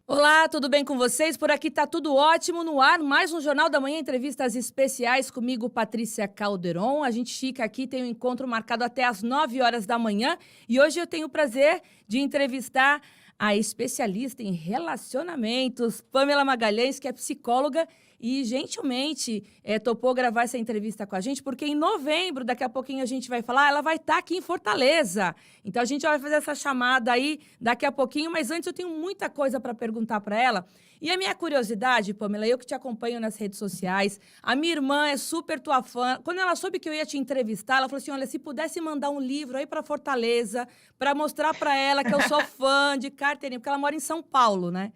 Olá, tudo bem com vocês? Por aqui tá tudo ótimo no ar. Mais um Jornal da Manhã, entrevistas especiais comigo, Patrícia Calderon. A gente fica aqui, tem um encontro marcado até às 9 horas da manhã. E hoje eu tenho o prazer de entrevistar a especialista em relacionamentos, Pamela Magalhães, que é psicóloga e gentilmente topou gravar essa entrevista com a gente, porque em novembro, daqui a pouquinho a gente vai falar, ela vai estar aqui em Fortaleza. Então a gente vai fazer essa chamada aí daqui a pouquinho, mas antes eu tenho muita coisa para perguntar para ela. E a minha curiosidade, Pamela, eu que te acompanho nas redes sociais, a minha irmã é super tua fã. Quando ela soube que eu ia te entrevistar, ela falou assim: olha, se pudesse mandar um livro aí para Fortaleza, para mostrar para ela que eu sou fã de carteirinha, porque ela mora em São Paulo, né?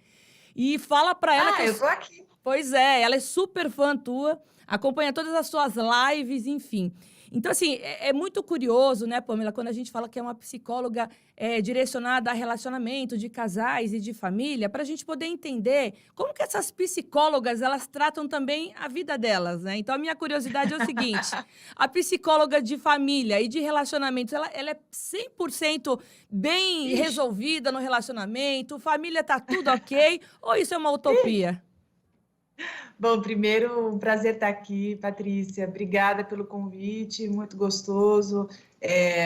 E fala para ela que Ah, eu tô aqui. Pois é, ela é super fã tua, acompanha todas as suas lives, enfim. Então, assim, é muito curioso, né, Pamela, quando a gente fala que é uma psicóloga direcionada a relacionamento de casais e de família, para a gente poder entender como que essas psicólogas, elas tratam também a vida delas, né? Então, a minha curiosidade é o seguinte, a psicóloga de família e de relacionamentos, ela é 100% bem Ixi, resolvida no relacionamento, família tá tudo ok, ou isso é uma ixi. utopia? Bom, primeiro, um prazer estar aqui, Patrícia. Obrigada pelo convite, muito gostoso.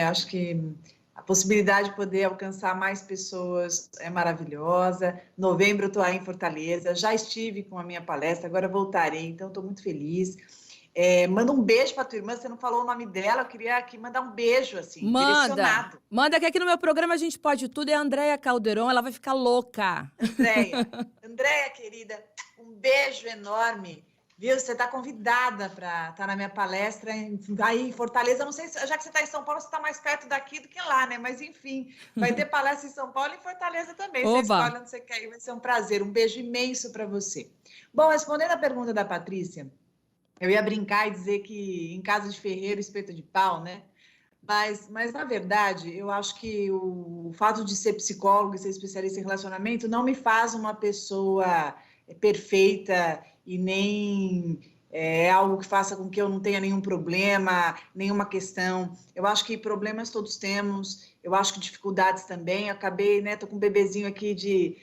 Acho que a possibilidade de poder alcançar mais pessoas é maravilhosa. Novembro eu estou aí em Fortaleza, já estive com a minha palestra, agora voltarei, então estou muito feliz. Manda um beijo para tua irmã, você não falou o nome dela, eu queria aqui mandar um beijo, assim, Manda. direcionado. Manda que aqui no meu programa a gente pode tudo. É a Andréia Calderon, ela vai ficar louca. Andréia, Andréia, querida, um beijo enorme, viu? Você está convidada para estar na minha palestra aí em Fortaleza. Não sei se, já que você está em São Paulo, você está mais perto daqui do que lá, né? Mas enfim, vai ter palestra em São Paulo e em Fortaleza também. Você Oba! escolhe onde você quer ir, vai ser um prazer. Um beijo imenso para você. Bom, respondendo a pergunta da Patrícia, eu ia brincar e dizer que em casa de ferreiro, espeto de pau, né? Mas, na verdade, eu acho que o fato de ser psicólogo e ser especialista em relacionamento não me faz uma pessoa perfeita e nem algo que faça com que eu não tenha nenhum problema, nenhuma questão. Eu acho que problemas todos temos, eu acho que dificuldades também. Eu acabei, né? Tô com um bebezinho aqui de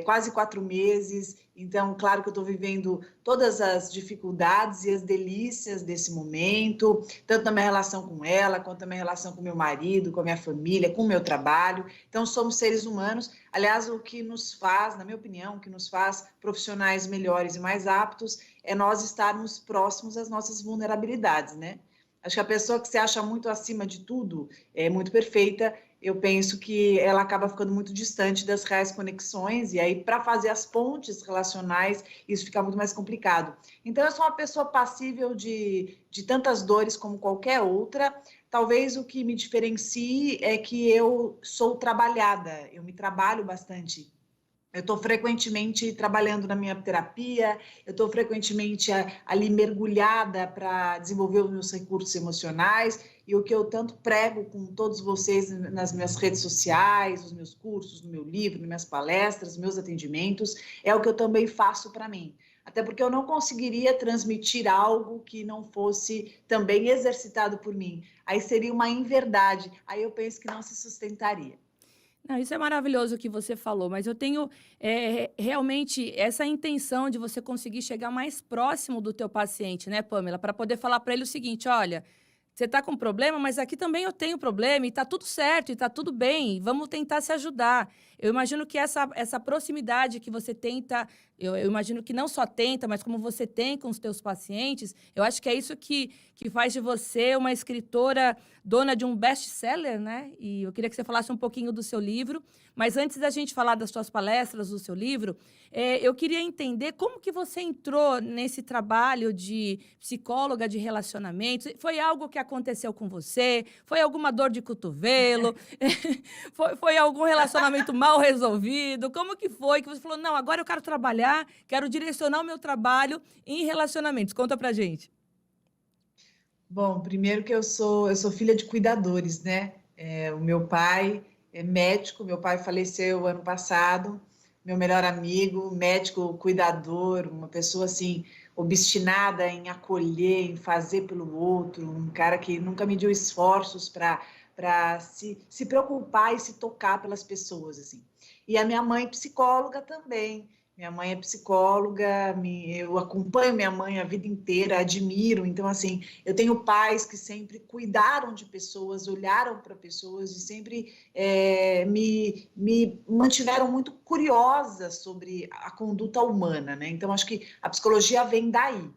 quase 4 meses, então, claro que eu estou vivendo todas as dificuldades e as delícias desse momento, tanto na minha relação com ela, quanto na minha relação com meu marido, com a minha família, com o meu trabalho. Então, somos seres humanos. Aliás, o que nos faz, na minha opinião, o que nos faz profissionais melhores e mais aptos é nós estarmos próximos às nossas vulnerabilidades, né? Acho que a pessoa que se acha muito acima de tudo é muito perfeita. Eu penso que ela acaba ficando muito distante das reais conexões, e aí, para fazer as pontes relacionais, isso fica muito mais complicado. Então, eu sou uma pessoa passível de tantas dores como qualquer outra. Talvez o que me diferencie é que eu sou trabalhada, eu me trabalho bastante. Eu estou frequentemente trabalhando na minha terapia, eu estou frequentemente ali mergulhada para desenvolver os meus recursos emocionais, e o que eu tanto prego com todos vocês nas minhas redes sociais, nos meus cursos, no meu livro, nas minhas palestras, nos meus atendimentos, é o que eu também faço para mim. Até porque eu não conseguiria transmitir algo que não fosse também exercitado por mim. Aí seria uma inverdade, aí eu penso que não se sustentaria. Não, isso é maravilhoso o que você falou, mas eu tenho realmente essa intenção de você conseguir chegar mais próximo do teu paciente, né, Pamela? Para poder falar para ele o seguinte: olha, você está com problema, mas aqui também eu tenho problema e está tudo certo, e está tudo bem, vamos tentar se ajudar. Eu imagino que essa proximidade que você tenta, eu imagino que não só tenta, mas como você tem com os teus pacientes, eu acho que é isso que faz de você uma escritora dona de um best-seller, né? E eu queria que você falasse um pouquinho do seu livro, mas antes da gente falar das suas palestras, do seu livro, eu queria entender como que você entrou nesse trabalho de psicóloga de relacionamentos. Foi algo que aconteceu com você? Foi alguma dor de cotovelo? Foi algum relacionamento mal resolvido? Como que foi que você falou, não, agora eu quero trabalhar, quero direcionar o meu trabalho em relacionamentos? Conta pra gente. Bom, primeiro que eu sou filha de cuidadores, né? O meu pai é médico, meu pai faleceu ano passado, meu melhor amigo, médico, cuidador, uma pessoa assim, obstinada em acolher, em fazer pelo outro, um cara que nunca mediu esforços para para se preocupar e se tocar pelas pessoas, assim. E a minha mãe, psicóloga também. Minha mãe é psicóloga, eu acompanho minha mãe a vida inteira, admiro. Então, assim, eu tenho pais que sempre cuidaram de pessoas, olharam para pessoas e sempre me mantiveram muito curiosa sobre a conduta humana, né? Então, acho que a psicologia vem daí.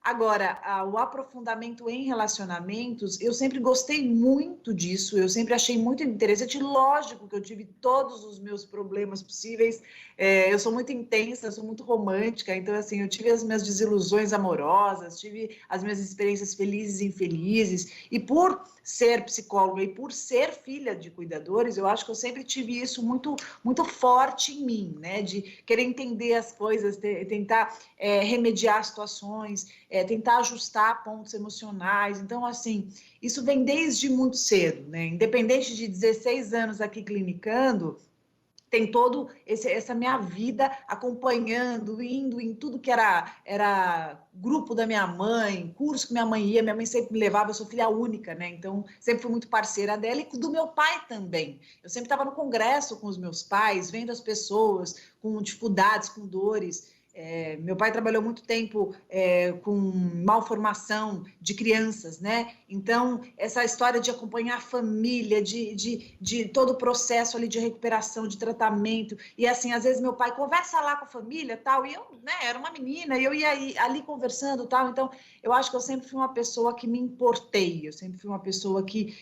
Agora, o aprofundamento em relacionamentos, eu sempre gostei muito disso, eu sempre achei muito interessante. Lógico que eu tive todos os meus problemas possíveis, eu sou muito intensa, eu sou muito romântica, então, assim, eu tive as minhas desilusões amorosas, tive as minhas experiências felizes e infelizes, e por ser psicóloga e por ser filha de cuidadores, eu acho que eu sempre tive isso muito, muito forte em mim, né? De querer entender as coisas, tentar remediar situações, tentar ajustar pontos emocionais. Então, assim, isso vem desde muito cedo, né? Independente de 16 anos aqui clinicando, tem todo essa minha vida acompanhando, indo em tudo que era grupo da minha mãe, curso que minha mãe sempre me levava, eu sou filha única, né? Então, sempre fui muito parceira dela e do meu pai também. Eu sempre estava no congresso com os meus pais, vendo as pessoas com dificuldades, com dores. Meu pai trabalhou muito tempo com malformação de crianças, né? Então, essa história de acompanhar a família, de todo o processo ali de recuperação, de tratamento, e assim, às vezes meu pai conversa lá com a família, tal, e eu, né, era uma menina, e eu ia ali conversando, tal, então, eu acho que eu sempre fui uma pessoa que me importei, eu sempre fui uma pessoa que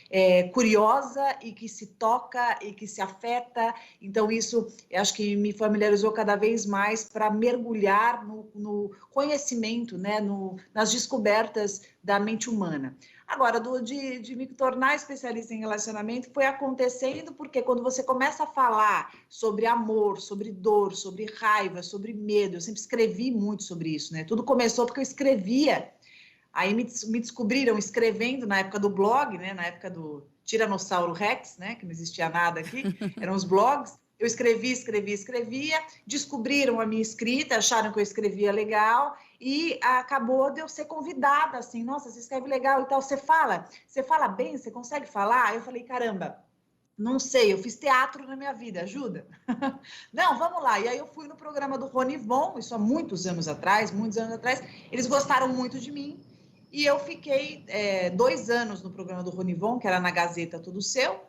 curiosa e que se toca e que se afeta, então isso, eu acho que me familiarizou cada vez mais para mergulhar no conhecimento, né, nas descobertas da mente humana. Agora, de me tornar especialista em relacionamento foi acontecendo porque quando você começa a falar sobre amor, sobre dor, sobre raiva, sobre medo, eu sempre escrevi muito sobre isso, né? Tudo começou porque eu escrevia. Aí me descobriram escrevendo na época do blog, né? Na época do Tiranossauro Rex, né? Que não existia nada aqui, eram os blogs. Eu escrevia, descobriram a minha escrita, acharam que eu escrevia legal e acabou de eu ser convidada, assim, nossa, você escreve legal e tal, você fala bem, você consegue falar? Eu falei, caramba, não sei, eu fiz teatro na minha vida, ajuda? Não, vamos lá. E aí eu fui no programa do Rony Von, isso há muitos anos atrás, eles gostaram muito de mim e eu fiquei 2 anos no programa do Rony Von, que era na Gazeta Tudo Seu,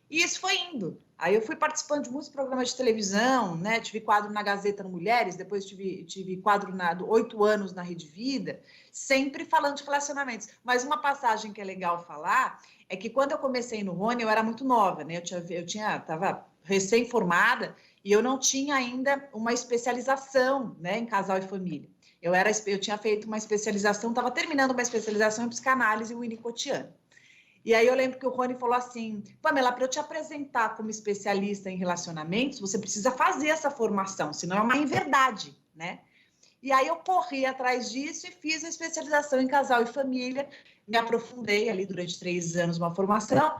e isso foi indo. Aí eu fui participando de muitos programas de televisão, né? Tive quadro na Gazeta Mulheres, depois tive quadro 8 anos na Rede Vida, sempre falando de relacionamentos. Mas uma passagem que é legal falar é que quando eu comecei no Rony, eu era muito nova, né? Estava recém-formada e eu não tinha ainda uma especialização, né, em casal e família. Eu tinha feito uma especialização, estava terminando uma especialização em psicanálise winnicottiana. E aí eu lembro que o Rony falou assim, Pamela, para eu te apresentar como especialista em relacionamentos, você precisa fazer essa formação, senão é uma inverdade, né? E aí eu corri atrás disso e fiz a especialização em casal e família, me aprofundei ali durante 3 anos uma formação,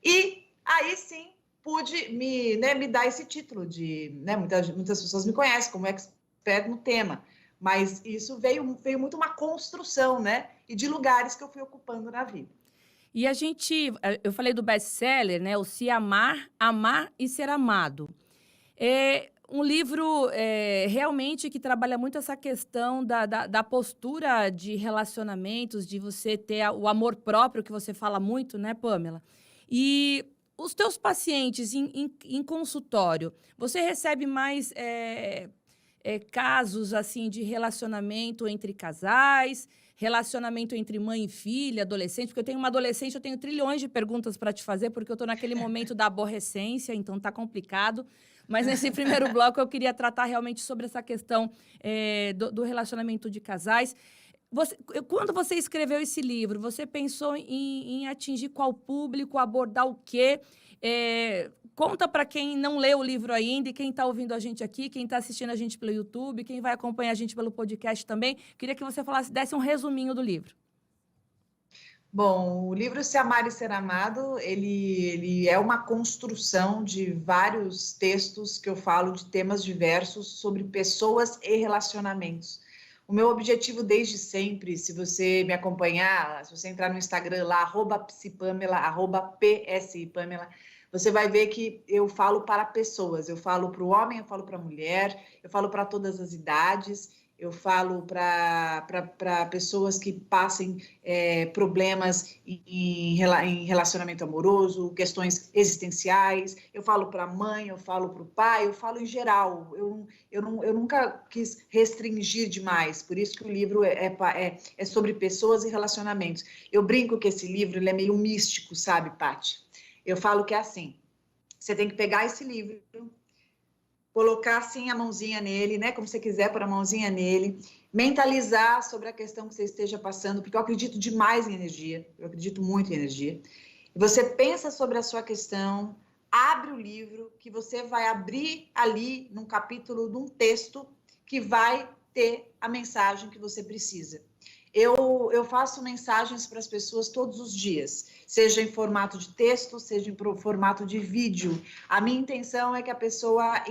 e aí sim pude me dar esse título de, né, muitas pessoas me conhecem como expert no tema, mas isso veio muito uma construção, né, e de lugares que eu fui ocupando na vida. E eu falei do best-seller, né? O Se Amar, Amar e Ser Amado. É um livro realmente que trabalha muito essa questão da postura de relacionamentos, de você ter o amor próprio, que você fala muito, né, Pamela? E os teus pacientes em consultório, você recebe mais casos assim de relacionamento entre casais, relacionamento entre mãe e filha, adolescente, porque eu tenho uma adolescente, eu tenho trilhões de perguntas para te fazer, porque eu estou naquele momento da aborrecência, então tá complicado. Mas nesse primeiro bloco eu queria tratar realmente sobre essa questão do relacionamento de casais. Quando você escreveu esse livro, você pensou em atingir qual público, abordar o quê? Conta para quem não leu o livro ainda e quem está ouvindo a gente aqui, quem está assistindo a gente pelo YouTube, quem vai acompanhar a gente pelo podcast também. Queria que você desse um resuminho do livro. Bom, o livro Se Amar e Ser Amado, ele é uma construção de vários textos que eu falo de temas diversos sobre pessoas e relacionamentos. O meu objetivo desde sempre, se você me acompanhar, se você entrar no Instagram lá, @psipamela, @psipamela, você vai ver que eu falo para pessoas. Eu falo para o homem, eu falo para a mulher, eu falo para todas as idades, eu falo para pessoas que passem problemas em relacionamento amoroso, questões existenciais. Eu falo para a mãe, eu falo para o pai, eu falo em geral. Eu nunca quis restringir demais, por isso que o livro é sobre pessoas e relacionamentos. Eu brinco que esse livro ele é meio místico, sabe, Paty? Eu falo que é assim, você tem que pegar esse livro, colocar assim a mãozinha nele, né? Como você quiser, pôr a mãozinha nele, mentalizar sobre a questão que você esteja passando, porque eu acredito demais em energia, eu acredito muito em energia. Você pensa sobre a sua questão, abre o livro, que você vai abrir ali num capítulo de um texto que vai ter a mensagem que você precisa. Eu faço mensagens para as pessoas todos os dias, seja em formato de texto, seja em formato de vídeo. A minha intenção é que a pessoa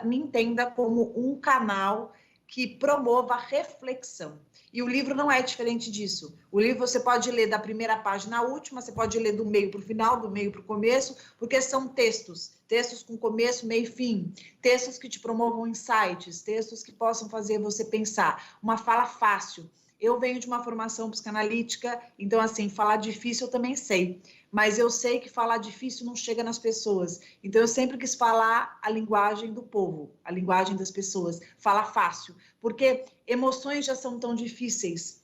me entenda como um canal que promova a reflexão. E o livro não é diferente disso. O livro você pode ler da primeira página à última, você pode ler do meio para o final, do meio para o começo, porque são textos com começo, meio e fim, textos que te promovam insights, textos que possam fazer você pensar. Uma fala fácil. Eu venho de uma formação psicanalítica, então, assim, falar difícil eu também sei, mas eu sei que falar difícil não chega nas pessoas. Então, eu sempre quis falar a linguagem do povo, a linguagem das pessoas, falar fácil, porque emoções já são tão difíceis,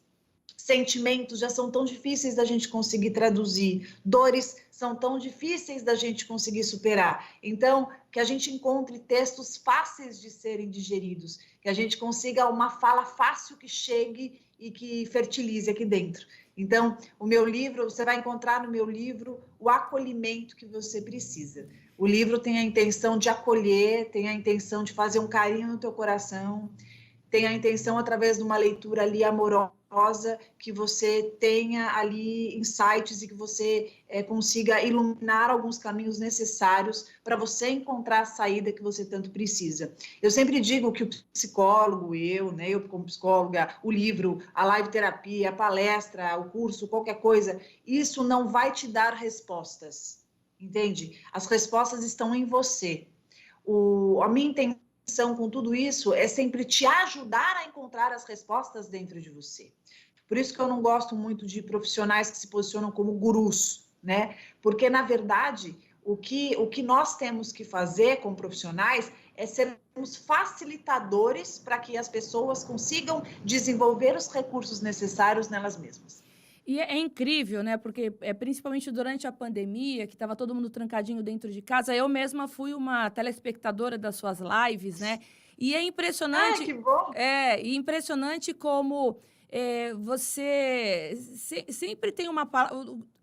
sentimentos já são tão difíceis da gente conseguir traduzir, dores são tão difíceis da gente conseguir superar. Então, que a gente encontre textos fáceis de serem digeridos, que a gente consiga uma fala fácil que chegue e que fertilize aqui dentro. Então, o meu livro, você vai encontrar no meu livro o acolhimento que você precisa. O livro tem a intenção de acolher, tem a intenção de fazer um carinho no teu coração, tem a intenção, através de uma leitura ali amorosa, que você tenha ali insights e que você consiga iluminar alguns caminhos necessários para você encontrar a saída que você tanto precisa. Eu sempre digo que o psicólogo, eu como psicóloga, o livro, a live terapia, a palestra, o curso, qualquer coisa, isso não vai te dar respostas, entende? As respostas estão em você. A minha intenção com tudo isso é sempre te ajudar a encontrar as respostas dentro de você. Por isso que eu não gosto muito de profissionais que se posicionam como gurus, né? Porque, na verdade, o que nós temos que fazer como profissionais é sermos facilitadores para que as pessoas consigam desenvolver os recursos necessários nelas mesmas. E é incrível, né? Porque principalmente durante a pandemia, que estava todo mundo trancadinho dentro de casa, eu mesma fui uma telespectadora das suas lives, né? E é Ah, que impressionante, bom! impressionante como você sempre tem uma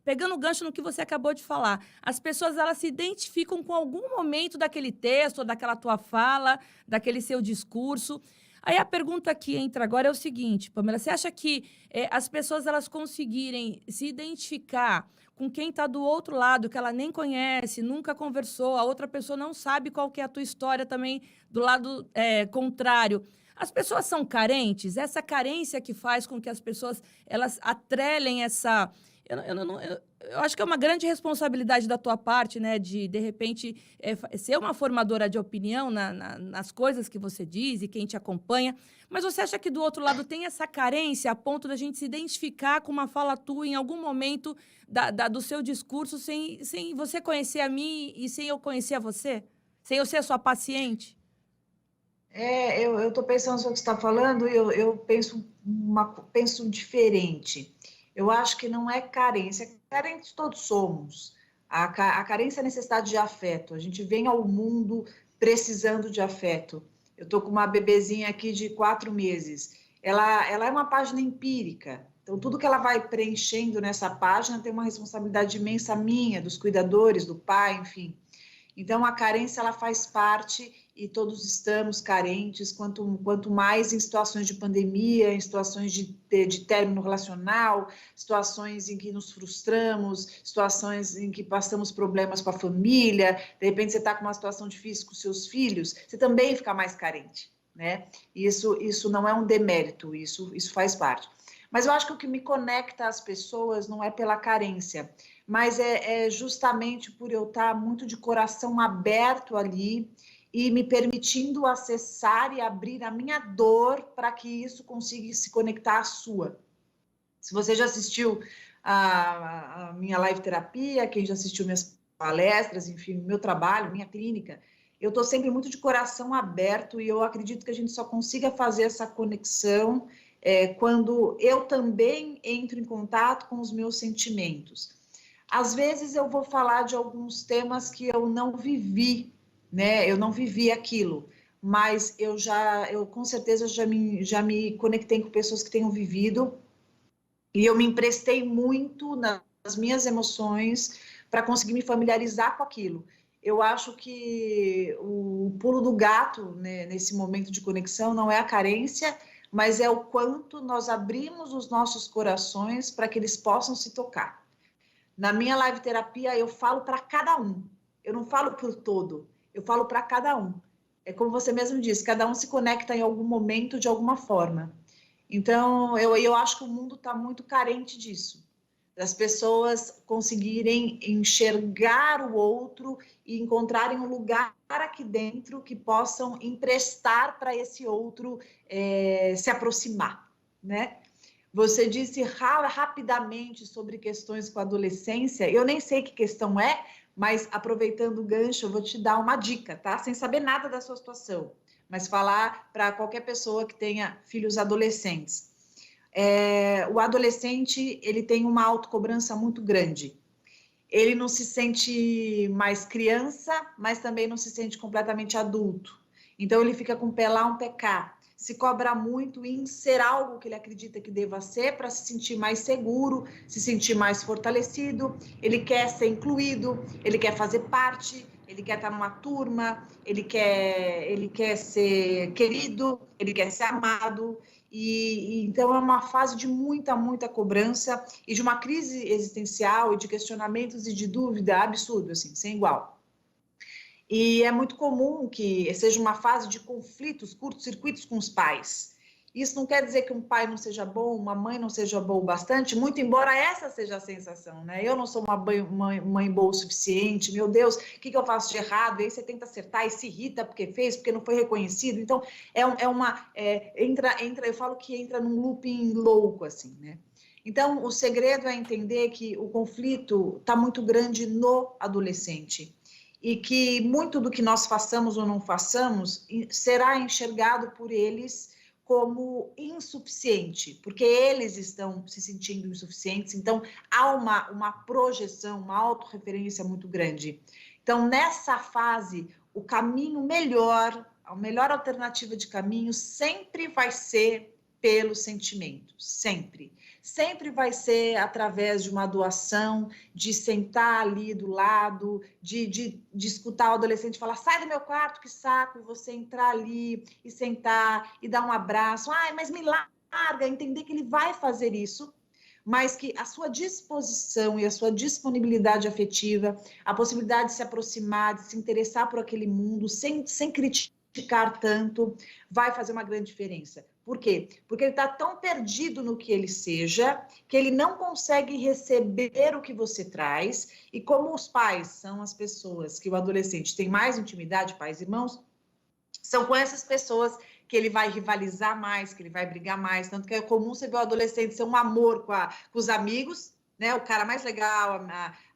pegando o gancho no que você acabou de falar, as pessoas elas se identificam com algum momento daquele texto, ou daquela tua fala, daquele seu discurso. Aí a pergunta que entra agora é o seguinte, Pamela, você acha que as pessoas elas conseguirem se identificar com quem está do outro lado, que ela nem conhece, nunca conversou, a outra pessoa não sabe qual que é a tua história também do lado contrário. As pessoas são carentes? Essa carência que faz com que as pessoas elas atrelem essa... Eu acho que é uma grande responsabilidade da tua parte, né? De repente, ser uma formadora de opinião nas coisas que você diz e quem te acompanha. Mas você acha que do outro lado tem essa carência a ponto da gente se identificar com uma fala tua em algum momento do seu discurso sem você conhecer a mim e sem eu conhecer a você? Sem eu ser a sua paciente? Eu estou pensando sobre o que você está falando e eu penso diferente. Eu acho que não é carência, carentes todos somos. A carência é a necessidade de afeto. A gente vem ao mundo precisando de afeto. Eu estou com uma bebezinha aqui de 4 meses. Ela é uma página empírica. Então, tudo que ela vai preenchendo nessa página tem uma responsabilidade imensa minha, dos cuidadores, do pai, enfim. Então, a carência ela faz parte e todos estamos carentes, quanto mais em situações de pandemia, em situações de término relacional, situações em que nos frustramos, situações em que passamos problemas com a família, de repente você está com uma situação difícil com seus filhos, você também fica mais carente. né? Isso não é um demérito, isso faz parte. Mas eu acho que o que me conecta às pessoas não é pela carência, mas é justamente por eu estar muito de coração aberto ali e me permitindo acessar e abrir a minha dor para que isso consiga se conectar à sua. Se você já assistiu a minha live terapia, quem já assistiu minhas palestras, enfim, meu trabalho, minha clínica, eu estou sempre muito de coração aberto e eu acredito que a gente só consiga fazer essa conexão quando eu também entro em contato com os meus sentimentos. Às vezes eu vou falar de alguns temas que eu não vivi, né? Eu não vivi aquilo, mas eu com certeza já me conectei com pessoas que tenham vivido e eu me emprestei muito nas minhas emoções para conseguir me familiarizar com aquilo. Eu acho que o pulo do gato, né, nesse momento de conexão não é a carência, mas é o quanto nós abrimos os nossos corações para que eles possam se tocar. Na minha live terapia, eu falo para cada um. Eu não falo por todo, eu falo para cada um. É como você mesmo disse, cada um se conecta em algum momento, de alguma forma. Então, eu acho que o mundo está muito carente disso, das pessoas conseguirem enxergar o outro e encontrarem um lugar aqui dentro que possam emprestar para esse outro se aproximar, né? Você disse rapidamente sobre questões com a adolescência. Eu nem sei que questão é, mas aproveitando o gancho, eu vou te dar uma dica, tá? Sem saber nada da sua situação, mas falar para qualquer pessoa que tenha filhos adolescentes. O adolescente, ele tem uma autocobrança muito grande. Ele não se sente mais criança, mas também não se sente completamente adulto. Então, ele fica com um pé lá, um pé cá. Se cobra muito em ser algo que ele acredita que deva ser para se sentir mais seguro, se sentir mais fortalecido. Ele quer ser incluído, ele quer fazer parte, ele quer estar numa turma, ele quer ser querido, ele quer ser amado. Então é uma fase de muita cobrança e de uma crise existencial e de questionamentos e de dúvida absurdo, assim, sem igual. E é muito comum que seja uma fase de conflitos, curtos-circuitos com os pais. Isso não quer dizer que um pai não seja bom, uma mãe não seja boa o bastante, muito embora essa seja a sensação, né? Eu não sou uma mãe boa o suficiente, meu Deus, o que eu faço de errado? E aí você tenta acertar e se irrita porque fez, porque não foi reconhecido. Então, eu falo que entra num looping louco, assim, né? Então, o segredo é entender que o conflito está muito grande no adolescente e que muito do que nós façamos ou não façamos será enxergado por eles como insuficiente, porque eles estão se sentindo insuficientes, então há uma projeção, uma autorreferência muito grande. Então, nessa fase, o caminho melhor, a melhor alternativa de caminho sempre vai ser pelo sentimento, sempre. Sempre vai ser através de uma doação, de sentar ali do lado, de escutar o adolescente falar, sai do meu quarto, que saco, e você entrar ali e sentar e dar um abraço, ai, mas me larga, entender que ele vai fazer isso, mas que a sua disposição e a sua disponibilidade afetiva, a possibilidade de se aproximar, de se interessar por aquele mundo, sem criticar tanto, vai fazer uma grande diferença. Por quê? Porque ele está tão perdido no que ele seja, que ele não consegue receber o que você traz, e como os pais são as pessoas que o adolescente tem mais intimidade, pais e irmãos, são com essas pessoas que ele vai rivalizar mais, que ele vai brigar mais, tanto que é comum você ver o adolescente ser um amor com os amigos, né? O cara mais legal,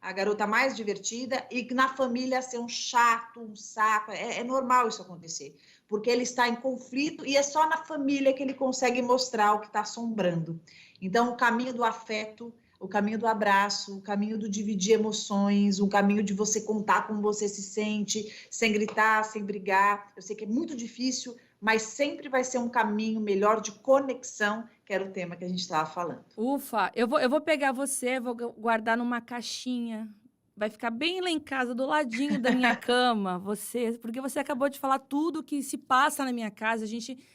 a garota mais divertida, e na família ser um chato, um saco. É normal isso acontecer, porque ele está em conflito e é só na família que ele consegue mostrar o que está assombrando. Então, o caminho do afeto, o caminho do abraço, o caminho do dividir emoções, o caminho de você contar como você se sente, sem gritar, sem brigar. Eu sei que é muito difícil, mas sempre vai ser um caminho melhor de conexão, que era o tema que a gente estava falando. Ufa, eu vou pegar você, vou guardar numa caixinha vai ficar bem lá em casa, do ladinho da minha cama, porque você acabou de falar tudo que se passa na minha casa.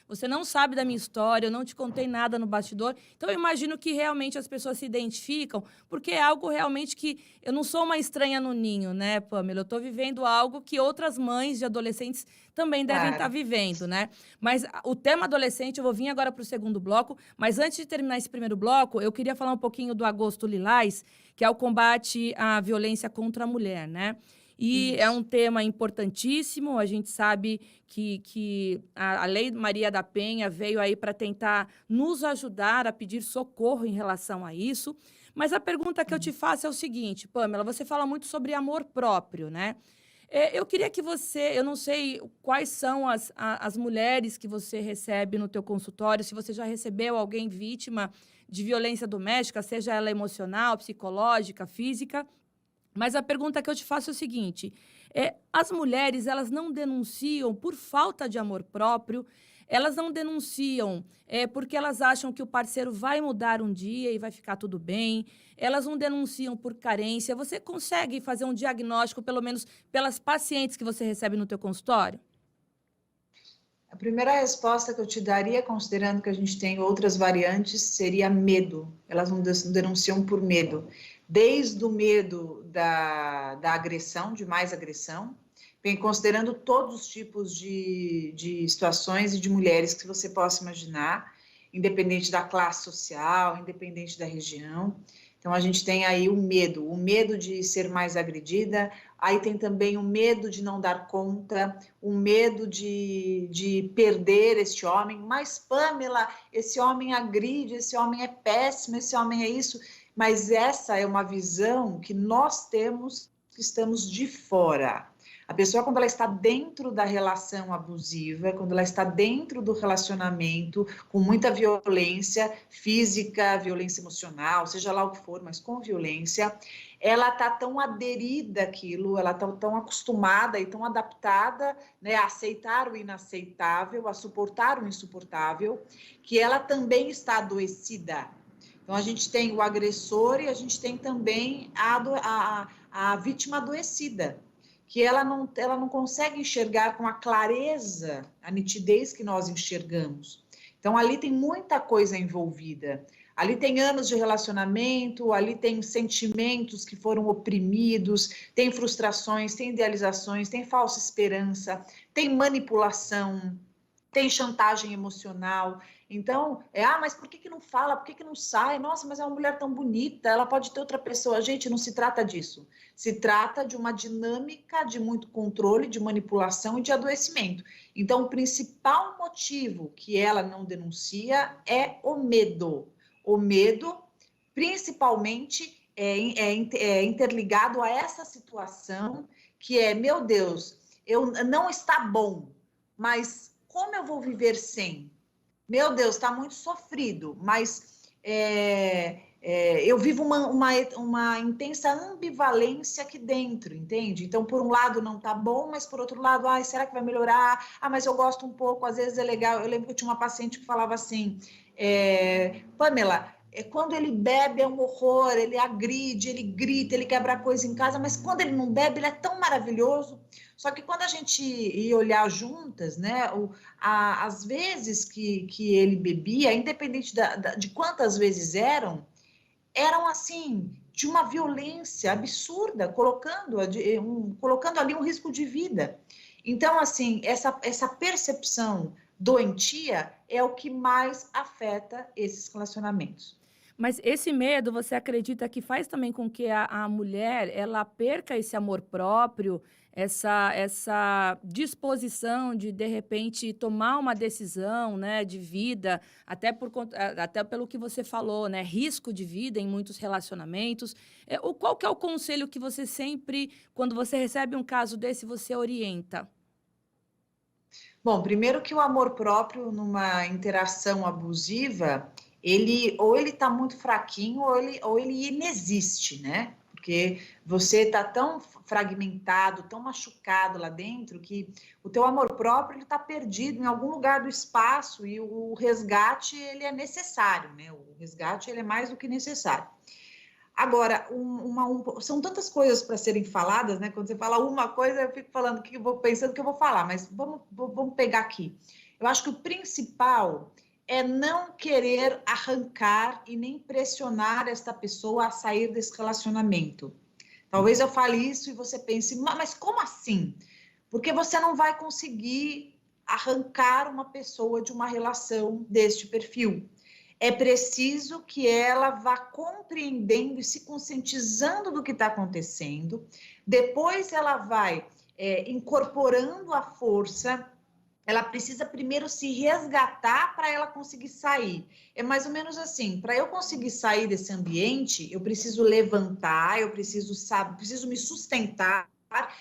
Você não sabe da minha história, eu não te contei nada no bastidor. Então, eu imagino que realmente as pessoas se identificam, porque é algo realmente que eu não sou uma estranha no ninho, né, Pamela? Eu estou vivendo algo que outras mães de adolescentes também devem estar Claro. vivendo, né? Mas o tema adolescente, eu vou vir agora para o segundo bloco, mas antes de terminar esse primeiro bloco, eu queria falar um pouquinho do Agosto Lilás, que é o combate à violência contra a mulher, né? E é um Isso. tema importantíssimo. A gente sabe que a Lei Maria da Penha veio aí para tentar nos ajudar a pedir socorro em relação a isso. Mas a pergunta que eu te faço é o seguinte, Pamela, você fala muito sobre amor próprio, né? Eu queria que você, eu não sei quais são as mulheres que você recebe no teu consultório, se você já recebeu alguém vítima de violência doméstica, seja ela emocional, psicológica, física, mas a pergunta que eu te faço é o seguinte: as mulheres elas não denunciam por falta de amor próprio, elas não denunciam porque elas acham que o parceiro vai mudar um dia e vai ficar tudo bem, elas não denunciam por carência. Você consegue fazer um diagnóstico, pelo menos pelas pacientes que você recebe no teu consultório? A primeira resposta que eu te daria, considerando que a gente tem outras variantes, seria medo. Elas não denunciam por medo. Desde o medo da agressão, de mais agressão, bem, considerando todos os tipos de situações e de mulheres que você possa imaginar, independente da classe social, independente da região. Então, a gente tem aí o medo de ser mais agredida, aí tem também o medo de não dar conta, o medo de perder este homem. Mas, Pamela, esse homem agride, esse homem é péssimo, esse homem é isso. Mas essa é uma visão que nós temos que estamos de fora. A pessoa, quando ela está dentro da relação abusiva, quando ela está dentro do relacionamento, com muita violência física, violência emocional, seja lá o que for, mas com violência, ela está tão aderida àquilo, ela está tão acostumada e tão adaptada, né, a aceitar o inaceitável, a suportar o insuportável, que ela também está adoecida. Então, a gente tem o agressor e a gente tem também a vítima adoecida, que ela não consegue enxergar com a clareza, a nitidez que nós enxergamos. Então, ali tem muita coisa envolvida. Ali tem anos de relacionamento, ali tem sentimentos que foram oprimidos, tem frustrações, tem idealizações, tem falsa esperança, tem manipulação, tem chantagem emocional. Então, mas por que não fala? Por que não sai? Nossa, mas é uma mulher tão bonita, ela pode ter outra pessoa. Gente, não se trata disso. Se trata de uma dinâmica de muito controle, de manipulação e de adoecimento. Então, o principal motivo que ela não denuncia é o medo. O medo, principalmente, é interligado a essa situação que é, meu Deus, não está bom, mas como eu vou viver sem? Meu Deus, está muito sofrido, mas eu vivo uma intensa ambivalência aqui dentro, entende? Então, por um lado não está bom, mas por outro lado, será que vai melhorar? Mas eu gosto um pouco, às vezes é legal. Eu lembro que eu tinha uma paciente que falava assim, Pamela, quando ele bebe é um horror, ele agride, ele grita, ele quebra coisa em casa, mas quando ele não bebe, ele é tão maravilhoso. Só que quando a gente ia olhar juntas, né, as vezes que ele bebia, independente de quantas vezes eram assim, de uma violência absurda, colocando ali um risco de vida. Então, assim, essa percepção doentia é o que mais afeta esses relacionamentos. Mas esse medo, você acredita que faz também com que a mulher ela perca esse amor próprio, essa disposição de repente, tomar uma decisão, né, de vida, até pelo que você falou, né, risco de vida em muitos relacionamentos. Qual que é o conselho que você sempre, quando você recebe um caso desse, você orienta? Bom, primeiro que o amor próprio numa interação abusiva, ele está muito fraquinho ou ele inexiste, né? Porque você está tão fragmentado, tão machucado lá dentro que o teu amor próprio ele está perdido em algum lugar do espaço e o resgate ele é necessário, né? O resgate ele é mais do que necessário. Agora, são tantas coisas para serem faladas, né? Quando você fala uma coisa, eu fico falando que eu vou pensando que eu vou falar, mas vamos pegar aqui. Eu acho que o principal é não querer arrancar e nem pressionar esta pessoa a sair desse relacionamento. Talvez eu fale isso e você pense, mas como assim? Porque você não vai conseguir arrancar uma pessoa de uma relação deste perfil. É preciso que ela vá compreendendo e se conscientizando do que está acontecendo. Depois ela vai incorporando a força. Ela precisa primeiro se resgatar para ela conseguir sair. É mais ou menos assim, para eu conseguir sair desse ambiente, eu preciso levantar, eu preciso me sustentar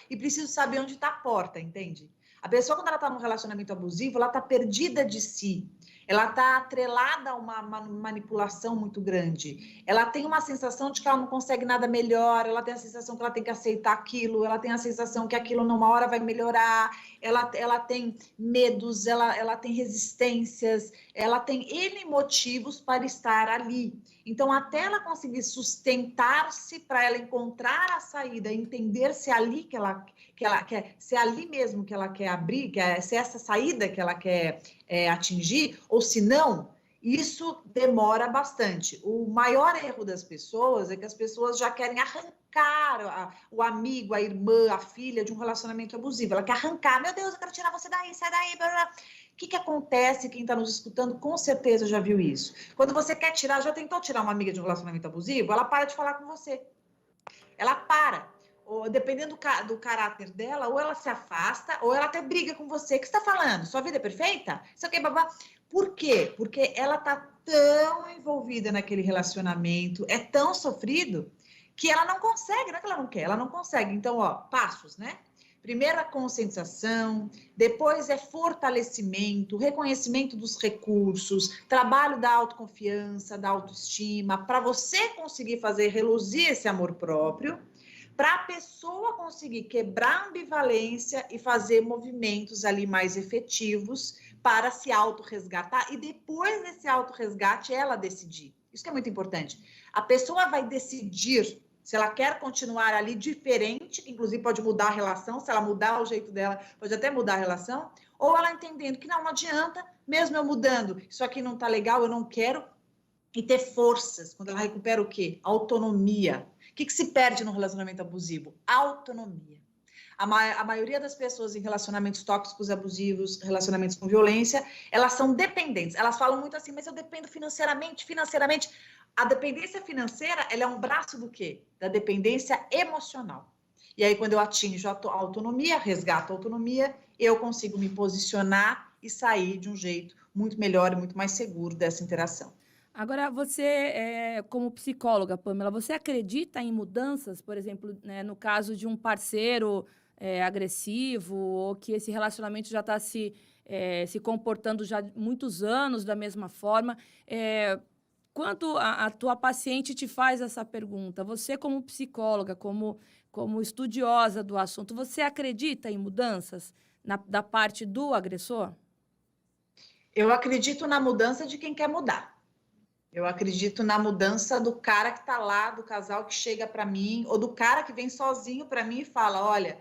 e preciso saber onde está a porta, entende? A pessoa, quando ela está num relacionamento abusivo, ela está perdida de si. Ela está atrelada a uma manipulação muito grande. Ela tem uma sensação de que ela não consegue nada melhor, ela tem a sensação que ela tem que aceitar aquilo, ela tem a sensação que aquilo numa hora vai melhorar, ela tem medos, ela tem resistências, ela tem N motivos para estar ali. Então, até ela conseguir sustentar-se para ela encontrar a saída, entender se é ali que ela quer, se é ali mesmo que ela quer abrir, se é essa saída que ela quer atingir, ou se não, isso demora bastante. O maior erro das pessoas é que as pessoas já querem arrancar o amigo, a irmã, a filha de um relacionamento abusivo. Ela quer arrancar, meu Deus, eu quero tirar você daí, sai daí, blá, blá. O que acontece? Quem está nos escutando com certeza já viu isso. Quando você quer tirar, já tentou tirar uma amiga de um relacionamento abusivo, ela para de falar com você. Ela para. Ou, dependendo do caráter dela, ou ela se afasta, ou ela até briga com você. O que você está falando? Sua vida é perfeita? Isso aqui, babá. Por quê? Porque ela está tão envolvida naquele relacionamento, é tão sofrido, que ela não consegue, não é que ela não quer, ela não consegue. Então, passos, né? Primeiro a conscientização, depois é fortalecimento, reconhecimento dos recursos, trabalho da autoconfiança, da autoestima, para você conseguir fazer reluzir esse amor próprio, para a pessoa conseguir quebrar a ambivalência e fazer movimentos ali mais efetivos para se autorresgatar e depois desse autorresgate ela decidir. Isso que é muito importante. A pessoa vai decidir se ela quer continuar ali diferente, inclusive pode mudar a relação, se ela mudar o jeito dela, pode até mudar a relação, ou ela entendendo que não adianta, mesmo eu mudando, isso aqui não tá legal, eu não quero, e ter forças, quando ela recupera o quê? Autonomia. O que se perde no relacionamento abusivo? Autonomia. A maioria das pessoas em relacionamentos tóxicos, abusivos, relacionamentos com violência, elas são dependentes. Elas falam muito assim, mas eu dependo financeiramente. A dependência financeira, ela é um braço do quê? Da dependência emocional. E aí, quando eu atinjo a autonomia, resgato a autonomia, eu consigo me posicionar e sair de um jeito muito melhor e muito mais seguro dessa interação. Agora, você, como psicóloga, Pamela, você acredita em mudanças, por exemplo, né, no caso de um parceiro agressivo ou que esse relacionamento já está se comportando já há muitos anos da mesma forma? Quando a tua paciente te faz essa pergunta, você como psicóloga, como estudiosa do assunto, você acredita em mudanças da parte do agressor? Eu acredito na mudança de quem quer mudar. Eu acredito na mudança do cara que está lá, do casal que chega para mim, ou do cara que vem sozinho para mim e fala, olha,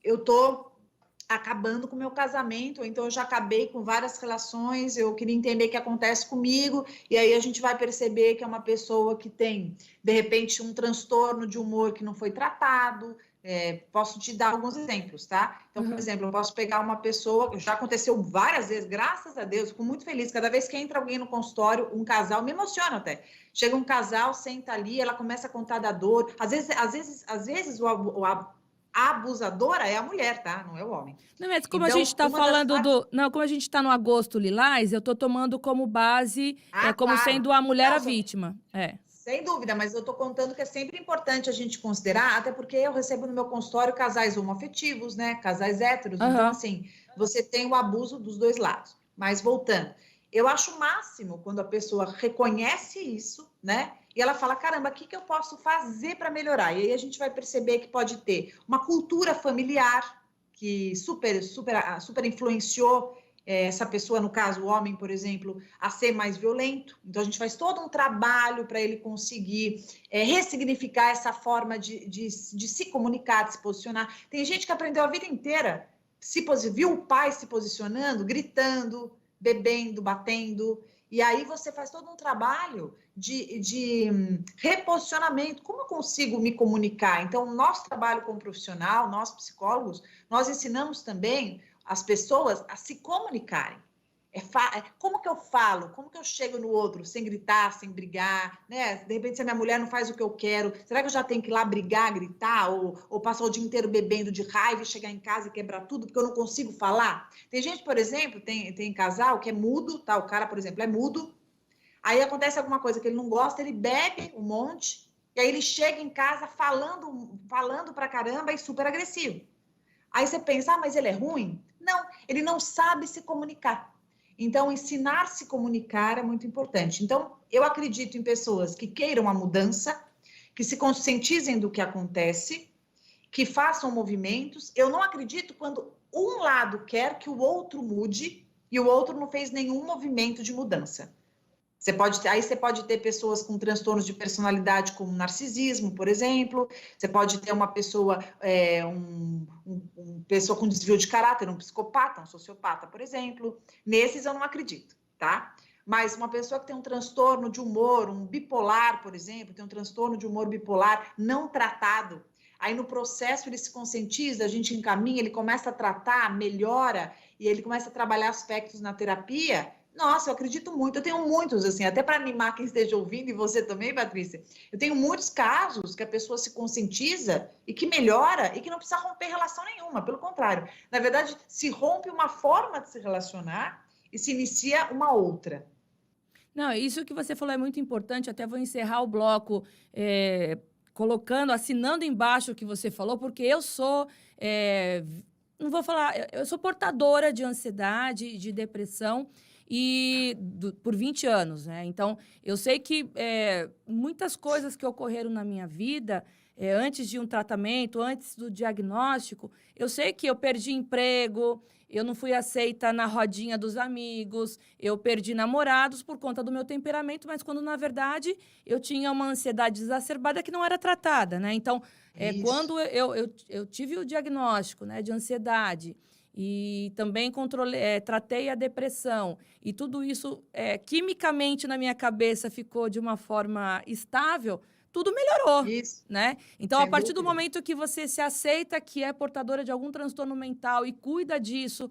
eu tô acabando com o meu casamento, ou então eu já acabei com várias relações, eu queria entender o que acontece comigo, e aí a gente vai perceber que é uma pessoa que tem, de repente, um transtorno de humor que não foi tratado. Posso te dar alguns exemplos, tá? Então, por exemplo, eu posso pegar uma pessoa, já aconteceu várias vezes, graças a Deus, fico muito feliz, cada vez que entra alguém no consultório, um casal, me emociona até, chega um casal, senta ali, ela começa a contar da dor, às vezes a abusadora é a mulher, tá? Não é o homem. Não, mas como então, a gente está falando como a gente está no agosto lilás, eu estou tomando como base, como claro. Sendo a mulher a vítima. Sem dúvida, mas eu estou contando que é sempre importante a gente considerar, até porque eu recebo no meu consultório casais homoafetivos, né? Casais héteros. Então, assim, você tem o abuso dos dois lados. Mas voltando, eu acho o máximo quando a pessoa reconhece isso, né? E ela fala, caramba, o que eu posso fazer para melhorar? E aí a gente vai perceber que pode ter uma cultura familiar que super influenciou essa pessoa, no caso, o homem, por exemplo, a ser mais violento. Então, a gente faz todo um trabalho para ele conseguir ressignificar essa forma de se comunicar, de se posicionar. Tem gente que aprendeu a vida inteira, viu o pai se posicionando, gritando, bebendo, batendo. E aí você faz todo um trabalho de reposicionamento. Como eu consigo me comunicar? Então, o nosso trabalho como profissional, nós psicólogos, nós ensinamos também as pessoas a se comunicarem. Como que eu falo? Como que eu chego no outro sem gritar, sem brigar? Né? De repente, se a minha mulher não faz o que eu quero, será que eu já tenho que ir lá brigar, gritar? Ou passar o dia inteiro bebendo de raiva e chegar em casa e quebrar tudo porque eu não consigo falar? Tem gente, por exemplo, tem casal que é mudo, tá? O cara, por exemplo, é mudo. Aí acontece alguma coisa que ele não gosta, ele bebe um monte, e aí ele chega em casa falando pra caramba e super agressivo. Aí você pensa, mas ele é ruim? Não, ele não sabe se comunicar. Então, ensinar a se comunicar é muito importante. Então, eu acredito em pessoas que queiram a mudança, que se conscientizem do que acontece, que façam movimentos. Eu não acredito quando um lado quer que o outro mude e o outro não fez nenhum movimento de mudança. Você pode ter pessoas com transtornos de personalidade, como narcisismo, por exemplo. Você pode ter uma pessoa, pessoa com desvio de caráter, um psicopata, um sociopata, por exemplo. Nesses eu não acredito, tá? Mas uma pessoa que tem um transtorno de humor, um bipolar, por exemplo, tem um transtorno de humor bipolar não tratado. Aí no processo ele se conscientiza, a gente encaminha, ele começa a tratar, melhora, e ele começa a trabalhar aspectos na terapia. Nossa, eu acredito muito. Eu tenho muitos, assim, até para animar quem esteja ouvindo, e você também, Patrícia. Eu tenho muitos casos que a pessoa se conscientiza e que melhora e que não precisa romper relação nenhuma. Pelo contrário, na verdade, se rompe uma forma de se relacionar e se inicia uma outra. Não, isso que você falou é muito importante. Até vou encerrar o bloco assinando embaixo o que você falou, porque eu sou, não vou falar, eu sou portadora de ansiedade, de depressão, por 20 anos, né? Então, eu sei que muitas coisas que ocorreram na minha vida, antes de um tratamento, antes do diagnóstico, eu sei que eu perdi emprego, eu não fui aceita na rodinha dos amigos, eu perdi namorados por conta do meu temperamento, mas quando, na verdade, eu tinha uma ansiedade exacerbada que não era tratada, né? Então, quando eu tive o diagnóstico, né, de ansiedade, e também tratei a depressão, e tudo isso quimicamente na minha cabeça ficou de uma forma estável, tudo melhorou, Isso, né? Então, a sem partir do dúvida. momento que você se aceita que é portadora de algum transtorno mental e cuida disso,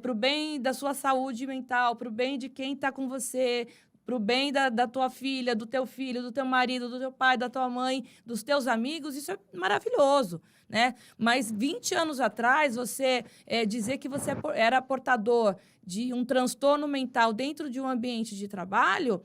para o bem da sua saúde mental, para o bem de quem está com você, para o bem da tua filha, do teu filho, do teu marido, do teu pai, da tua mãe, dos teus amigos, isso é maravilhoso, né? Mas 20 anos atrás, você dizer que você era portador de um transtorno mental dentro de um ambiente de trabalho,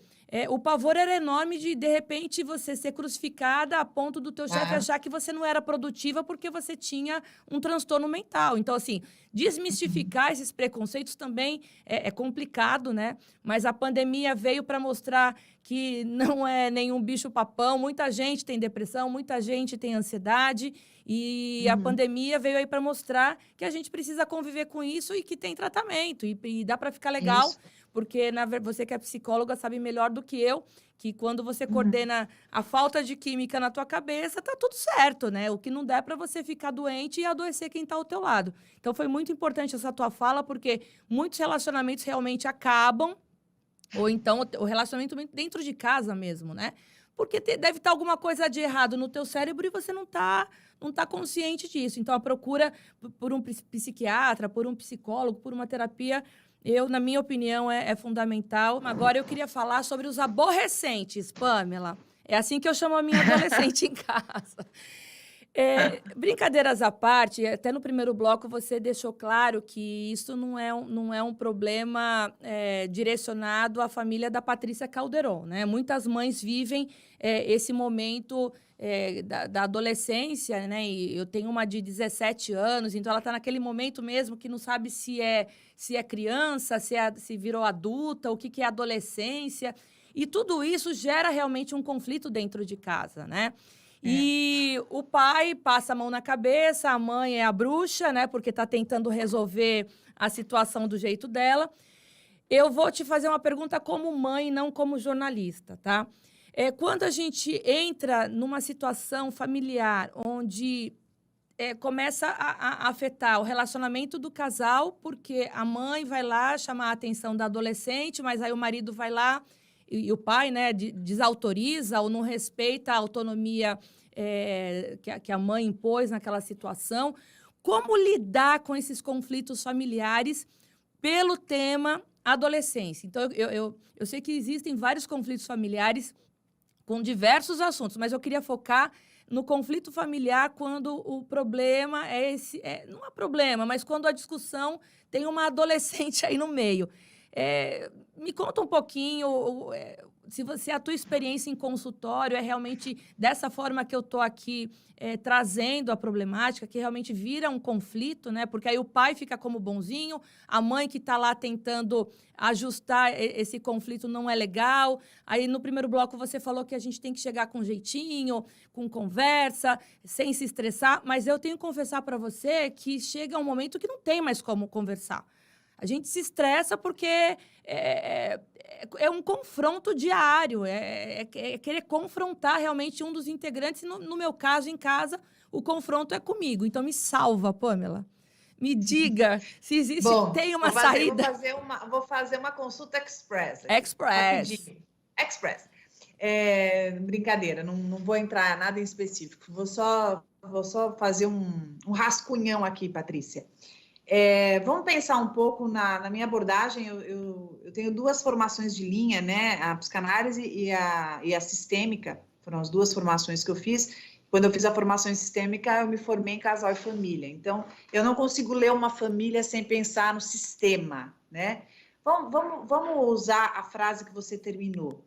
o pavor era enorme de repente, você ser crucificada a ponto do teu chefe achar que você não era produtiva porque você tinha um transtorno mental. Então, assim, desmistificar esses preconceitos também é complicado, né? Mas a pandemia veio para mostrar que não é nenhum bicho-papão. Muita gente tem depressão, muita gente tem ansiedade. E a pandemia veio aí para mostrar que a gente precisa conviver com isso e que tem tratamento. E dá para ficar legal, Isso. porque você que é psicóloga sabe melhor do que eu, que quando você coordena a falta de química na tua cabeça, tá tudo certo, né? O que não dá é para você ficar doente e adoecer quem tá ao teu lado. Então, foi muito importante essa tua fala, porque muitos relacionamentos realmente acabam, ou então o relacionamento dentro de casa mesmo, né? Porque deve estar alguma coisa de errado no teu cérebro e você não tá consciente disso. Então, a procura por um psiquiatra, por um psicólogo, por uma terapia, na minha opinião, é fundamental. Agora, eu queria falar sobre os aborrecentes, Pamela. É assim que eu chamo a minha adolescente em casa. Brincadeiras à parte, até no primeiro bloco você deixou claro que isso não é um problema direcionado à família da Patrícia Calderon, né? Muitas mães vivem esse momento da adolescência, né? E eu tenho uma de 17 anos, então ela está naquele momento mesmo que não sabe se é criança, se virou adulta, o que é adolescência. E tudo isso gera realmente um conflito dentro de casa, né? É. E o pai passa a mão na cabeça, a mãe é a bruxa, né? Porque está tentando resolver a situação do jeito dela. Eu vou te fazer uma pergunta como mãe, não como jornalista, tá? Quando a gente entra numa situação familiar onde começa a afetar o relacionamento do casal, porque a mãe vai lá chamar a atenção da adolescente, mas aí o marido vai lá e o pai, né, desautoriza ou não respeita a autonomia que a mãe impôs naquela situação. Como lidar com esses conflitos familiares pelo tema adolescência? Então, eu sei que existem vários conflitos familiares com diversos assuntos, mas eu queria focar no conflito familiar quando o problema é esse... não é problema, mas quando a discussão tem uma adolescente aí no meio. Me conta um pouquinho se a tua experiência em consultório é realmente dessa forma que eu estou aqui trazendo a problemática, que realmente vira um conflito, né? Porque aí o pai fica como bonzinho, a mãe que está lá tentando ajustar esse conflito não é legal. Aí no primeiro bloco você falou que a gente tem que chegar com jeitinho, com conversa, sem se estressar, mas eu tenho que confessar para você que chega um momento que não tem mais como conversar. A gente se estressa porque é um confronto diário, querer confrontar realmente um dos integrantes. No meu caso, em casa, o confronto é comigo. Então, me salva, Pamela. Me diga se existe, Bom, tem uma saída. Vou fazer uma consulta express aqui, Express. rapidinho. Express. Brincadeira, não vou entrar nada em específico. Vou só fazer um rascunhão aqui, Patrícia. Vamos pensar um pouco na minha abordagem. Eu tenho duas formações de linha, né? A psicanálise e a sistêmica. Foram as duas formações que eu fiz. Quando eu fiz a formação em sistêmica, eu me formei em casal e família. Então, eu não consigo ler uma família sem pensar no sistema, né? Vamos usar a frase que você terminou.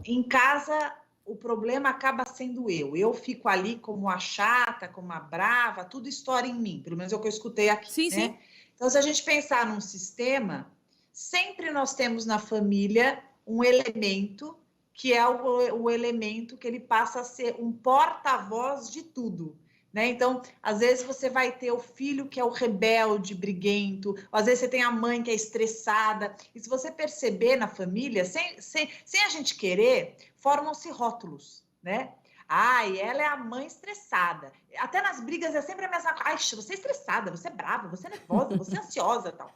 Em casa, o problema acaba sendo eu. Eu fico ali como a chata, como a brava, tudo estoura em mim. Pelo menos é o que eu escutei aqui. Sim, né? sim. Então, se a gente pensar num sistema, sempre nós temos na família um elemento que é o elemento que ele passa a ser um porta-voz de tudo. Né? Então, às vezes você vai ter o filho que é o rebelde, briguento, ou às vezes você tem a mãe que é estressada. E se você perceber na família, sem a gente querer, formam-se rótulos, né? Ai, ela é a mãe estressada. Até nas brigas é sempre a mesma coisa. Ai, você é estressada, você é brava, você é nervosa, você é ansiosa, tal.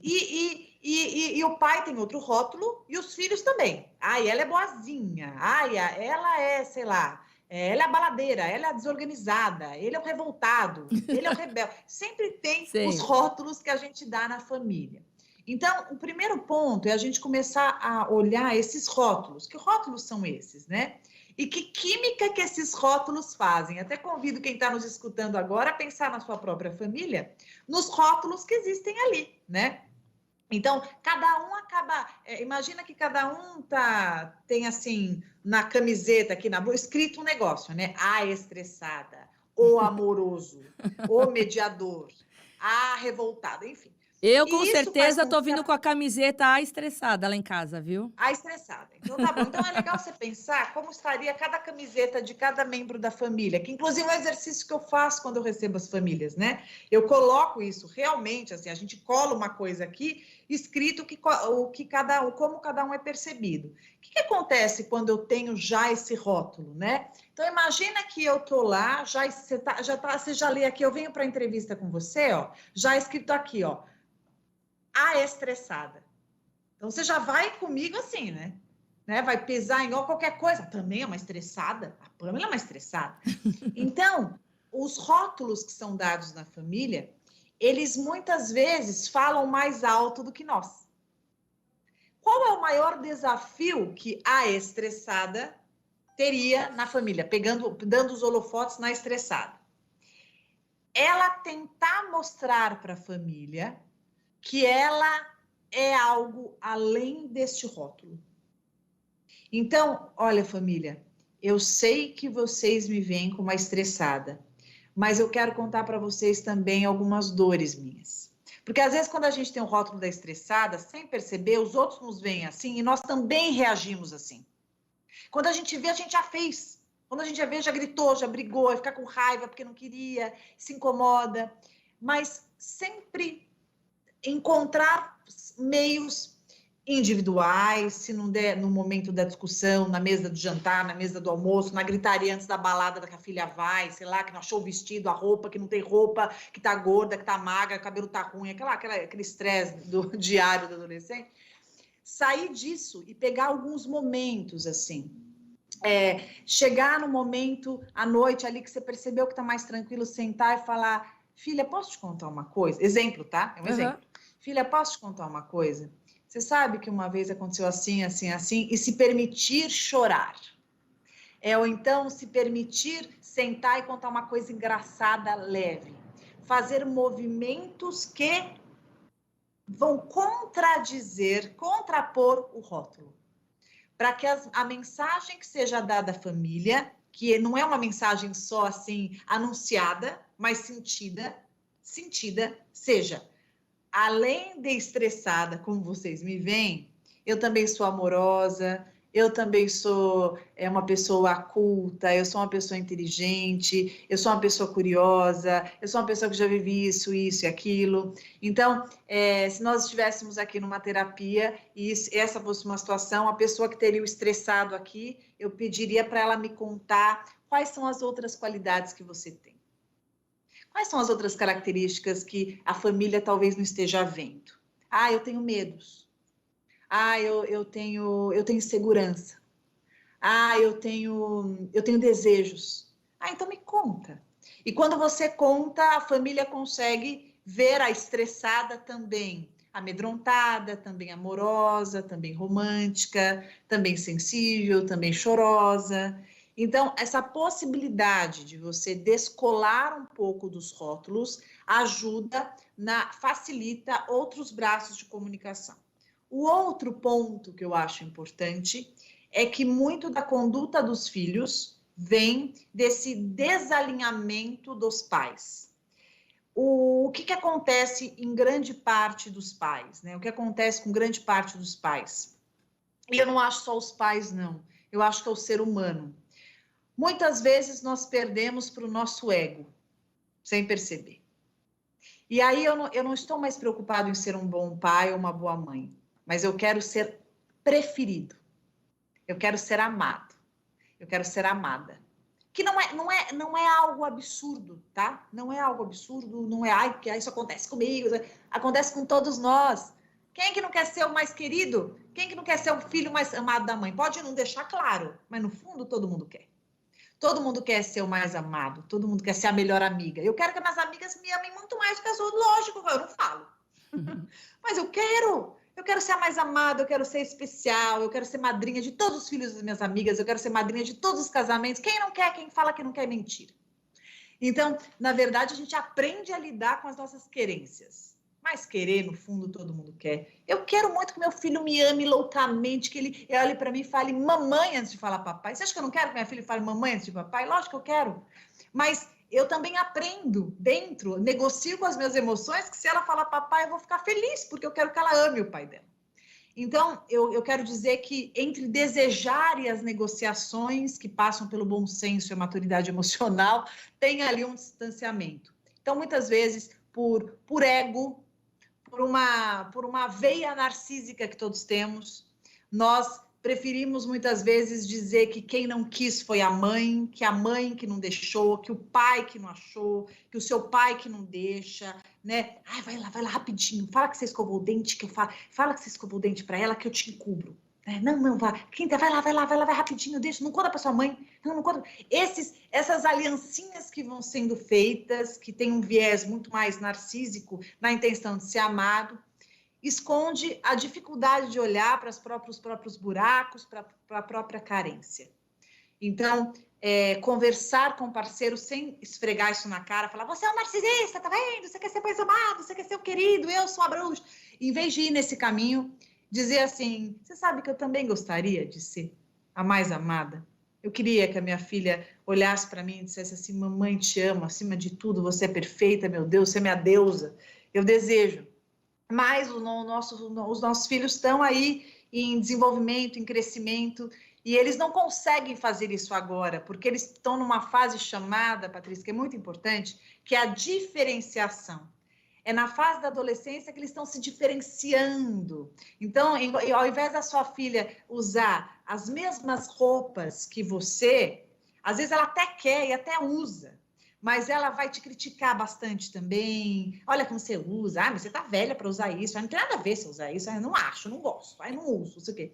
E o pai tem outro rótulo e os filhos também. Ai, ela é boazinha. Ai, ela é, sei lá, ela é a baladeira, ela é a desorganizada, ele é o revoltado, ele é o rebelde. Sempre tem os rótulos que a gente dá na família. Então, o primeiro ponto é a gente começar a olhar esses rótulos. Que rótulos são esses, né? E que química que esses rótulos fazem? Até convido quem está nos escutando agora a pensar na sua própria família, nos rótulos que existem ali, né? Então, cada um acaba... imagina que cada um tem, assim, na camiseta, aqui na blusa, escrito um negócio, né? A estressada, o amoroso, o mediador, a revoltada, enfim. Eu, com certeza, estou vindo com a camiseta estressada lá em casa, viu? A estressada. Então, tá bom. Então, é legal você pensar como estaria cada camiseta de cada membro da família, que inclusive é um exercício que eu faço quando eu recebo as famílias, né? Eu coloco isso realmente, assim, a gente cola uma coisa aqui, escrito como cada um é percebido. O que acontece quando eu tenho já esse rótulo, né? Então, imagina que eu tô lá, você já lê aqui, eu venho para entrevista com você, ó, já escrito aqui, ó, a estressada. Então, você já vai comigo assim, né? Vai pesar em qualquer coisa. Também é uma estressada. A Pamela é uma estressada. Então, os rótulos que são dados na família, eles muitas vezes falam mais alto do que nós. Qual é o maior desafio que a estressada teria na família, dando os holofotes na estressada? Ela tentar mostrar para a família que ela é algo além deste rótulo. Então, olha, família, eu sei que vocês me veem como uma estressada, mas eu quero contar para vocês também algumas dores minhas. Porque às vezes quando a gente tem o rótulo da estressada, sem perceber, os outros nos veem assim e nós também reagimos assim. Quando a gente vê, a gente já fez. Quando a gente já vê, já gritou, já brigou, vai ficar com raiva porque não queria, se incomoda. Mas sempre encontrar meios individuais, se não der no momento da discussão, na mesa do jantar, na mesa do almoço, na gritaria antes da balada que a filha vai, sei lá, que não achou o vestido, a roupa, que não tem roupa, que tá gorda, que tá magra, o cabelo tá ruim, aquele estresse do diário do adolescente. Sair disso e pegar alguns momentos, assim. Chegar no momento, à noite ali, que você percebeu que tá mais tranquilo, sentar e falar, filha, posso te contar uma coisa? Exemplo, tá? É um exemplo. Filha, posso te contar uma coisa? Você sabe que uma vez aconteceu assim, assim, assim, e se permitir chorar. Ou então se permitir sentar e contar uma coisa engraçada, leve. Fazer movimentos que vão contrapor o rótulo. Para que a mensagem que seja dada à família, que não é uma mensagem só assim anunciada, mas sentida, seja, além de estressada, como vocês me veem, eu também sou amorosa, eu também sou uma pessoa culta, eu sou uma pessoa inteligente, eu sou uma pessoa curiosa, eu sou uma pessoa que já vivi isso e aquilo. Então, se nós estivéssemos aqui numa terapia e essa fosse uma situação, a pessoa que teria o estressado aqui, eu pediria para ela me contar quais são as outras qualidades que você tem. Quais são as outras características que a família talvez não esteja vendo? Eu tenho medos. Eu tenho insegurança. Eu tenho desejos. Então me conta. E quando você conta, a família consegue ver a estressada também amedrontada, também amorosa, também romântica, também sensível, também chorosa. Então, essa possibilidade de você descolar um pouco dos rótulos facilita outros braços de comunicação. O outro ponto que eu acho importante é que muito da conduta dos filhos vem desse desalinhamento dos pais. O que acontece em grande parte dos pais, né? O que acontece com grande parte dos pais? E eu não acho só os pais, não. Eu acho que é o ser humano. Muitas vezes nós perdemos para o nosso ego, sem perceber. E aí eu não estou mais preocupado em ser um bom pai ou uma boa mãe, mas eu quero ser preferido. Eu quero ser amado. Eu quero ser amada. Que não é algo absurdo, tá? Não é algo absurdo, não é, que isso acontece comigo, acontece com todos nós. Quem é que não quer ser o mais querido? Quem é que não quer ser o filho mais amado da mãe? Pode não deixar claro, mas no fundo todo mundo quer. Todo mundo quer ser o mais amado, todo mundo quer ser a melhor amiga. Eu quero que minhas amigas me amem muito mais do que as outras, lógico, eu não falo. Mas eu quero ser a mais amada, eu quero ser especial, eu quero ser madrinha de todos os filhos das minhas amigas, eu quero ser madrinha de todos os casamentos. Quem não quer, quem fala que não quer, é mentira. Então, na verdade, a gente aprende a lidar com as nossas querências. Mas querer, no fundo, todo mundo quer. Eu quero muito que meu filho me ame loucamente, que ele olhe para mim e fale mamãe antes de falar papai. Você acha que eu não quero que minha filha fale mamãe antes de papai? Lógico que eu quero. Mas eu também aprendo dentro, negocio com as minhas emoções, que se ela falar papai, eu vou ficar feliz, porque eu quero que ela ame o pai dela. Então, eu quero dizer que entre desejar e as negociações que passam pelo bom senso e a maturidade emocional, tem ali um distanciamento. Então, muitas vezes, por ego, por uma veia narcísica que todos temos, nós preferimos muitas vezes dizer que quem não quis foi a mãe que não deixou, que o pai que não achou, que o seu pai que não deixa, né? Vai lá rapidinho, fala que você escovou o dente, que eu falo, fala que você escovou o dente para ela que eu te encubro. Não, vai. Quinta, vai lá rapidinho, deixa, não conta para sua mãe, não conta. Essas aliancinhas que vão sendo feitas, que tem um viés muito mais narcísico na intenção de ser amado, esconde a dificuldade de olhar para os próprios buracos, para a própria carência. Então, conversar com o parceiro sem esfregar isso na cara, falar, você é um narcisista, tá vendo? Você quer ser mais amado, você quer ser o querido, eu sou a bruxa. Em vez de ir nesse caminho, dizer assim, você sabe que eu também gostaria de ser a mais amada? Eu queria que a minha filha olhasse para mim e dissesse assim, mamãe, te amo, acima de tudo, você é perfeita, meu Deus, você é minha deusa. Eu desejo. Mas os nossos filhos estão aí em desenvolvimento, em crescimento, E eles não conseguem fazer isso agora, porque eles estão numa fase chamada, Patrícia, que é muito importante, que é a diferenciação. É na fase da adolescência que eles estão se diferenciando. Então, ao invés da sua filha usar as mesmas roupas que você, às vezes ela até quer e até usa, mas ela vai te criticar bastante também. Olha como você usa, mas você tá velha para usar isso, não tem nada a ver se usar isso, eu não acho, não gosto, não uso, não sei o quê.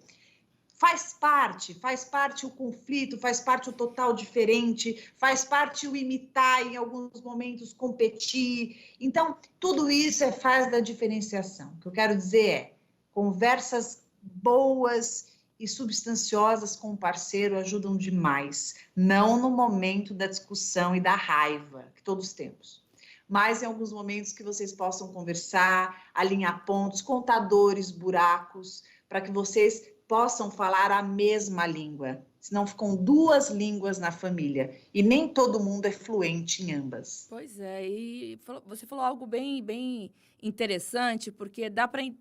Faz parte o conflito, faz parte o total diferente, faz parte o imitar, em alguns momentos competir. Então, tudo isso é fase da diferenciação. O que eu quero dizer é, conversas boas e substanciosas com o parceiro ajudam demais, não no momento da discussão e da raiva que todos temos, mas em alguns momentos que vocês possam conversar, alinhar pontos, contadores, buracos, para que vocês possam falar a mesma língua, senão ficam duas línguas na família, e nem todo mundo é fluente em ambas. Pois é, e você falou algo bem interessante, porque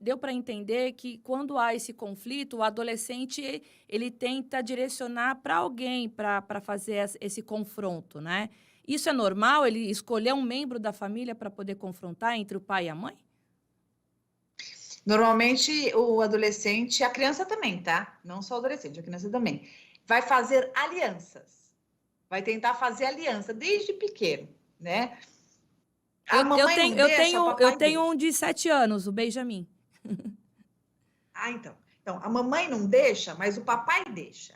deu para entender que quando há esse conflito, o adolescente ele tenta direcionar para alguém para fazer esse confronto, né? Isso é normal? Ele escolher um membro da família para poder confrontar entre o pai e a mãe? Normalmente, o adolescente, a criança também, tá? Não só o adolescente, a criança também, vai fazer alianças, vai tentar fazer aliança desde pequeno, né? A mamãe não deixa, o Eu papai tenho deixa. um de 7 anos, o Benjamin. Ah, então, a mamãe não deixa, mas o papai deixa.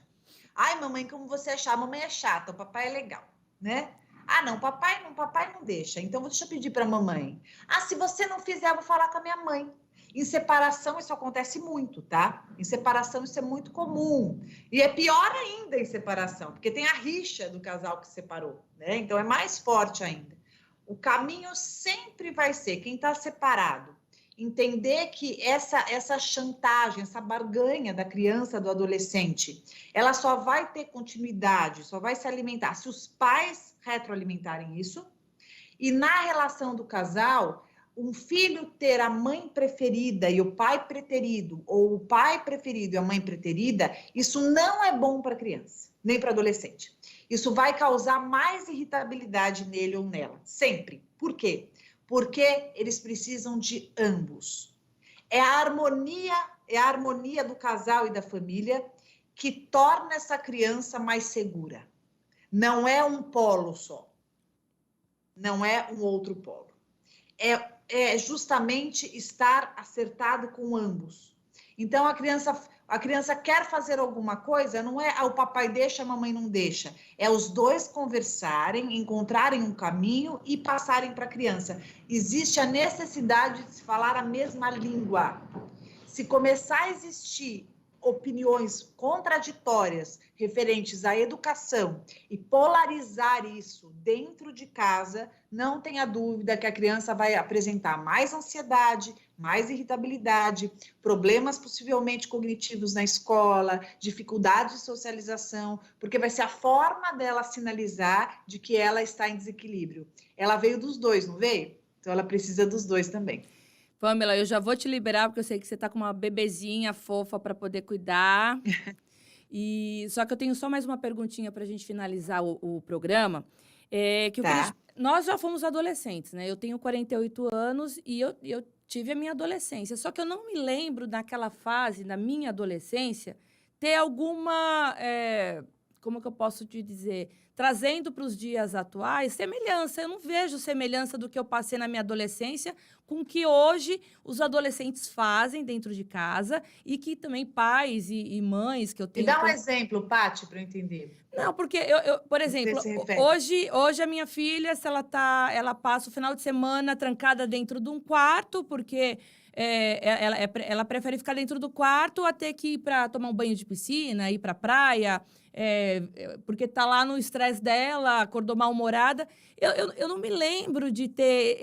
Ai, mamãe, como você é chata? A mamãe é chata, o papai é legal, né? Ah, não, papai não deixa. Então, deixa eu pedir para a mamãe. Ah, se você não fizer, eu vou falar com a minha mãe. Em separação, isso acontece muito, tá? Em separação, isso é muito comum. E é pior ainda em separação, porque tem a rixa do casal que separou, né? Então, é mais forte ainda. O caminho sempre vai ser, quem está separado, entender que essa chantagem, essa barganha da criança, do adolescente, ela só vai ter continuidade, só vai se alimentar se os pais retroalimentarem isso. E na relação do casal, um filho ter a mãe preferida e o pai preterido, ou o pai preferido e a mãe preterida, isso não é bom para a criança, nem para adolescente. Isso vai causar mais irritabilidade nele ou nela, sempre. Por quê? Porque eles precisam de ambos. É a harmonia do casal e da família que torna essa criança mais segura. Não é um polo só. Não é um outro polo. É justamente estar acertado com ambos. Então, a criança quer fazer alguma coisa, não é o papai deixa, a mamãe não deixa. É os dois conversarem, encontrarem um caminho e passarem para a criança. Existe a necessidade de se falar a mesma língua. Se começar a existir opiniões contraditórias referentes à educação e polarizar isso dentro de casa, não tenha dúvida que a criança vai apresentar mais ansiedade, mais irritabilidade, problemas possivelmente cognitivos na escola, dificuldades de socialização, porque vai ser a forma dela sinalizar de que ela está em desequilíbrio. Ela veio dos dois, não veio? Então ela precisa dos dois também. Pamela, eu já vou te liberar, porque eu sei que você está com uma bebezinha fofa para poder cuidar. Só que eu tenho só mais uma perguntinha para a gente finalizar o programa. Tá. Nós já fomos adolescentes, né? Eu tenho 48 anos e eu tive a minha adolescência. Só que eu não me lembro naquela fase, na minha adolescência, ter alguma, como que eu posso te dizer, trazendo para os dias atuais, semelhança. Eu não vejo semelhança do que eu passei na minha adolescência com o que hoje os adolescentes fazem dentro de casa e que também pais e mães que eu tenho... Me dá um exemplo, Paty, para eu entender. Não, porque por exemplo, hoje a minha filha, se ela passa o final de semana trancada dentro de um quarto, porque ela prefere ficar dentro do quarto a ter que ir para tomar um banho de piscina, ir para a praia, porque tá lá no estresse dela, acordou mal-humorada. Eu não me lembro de ter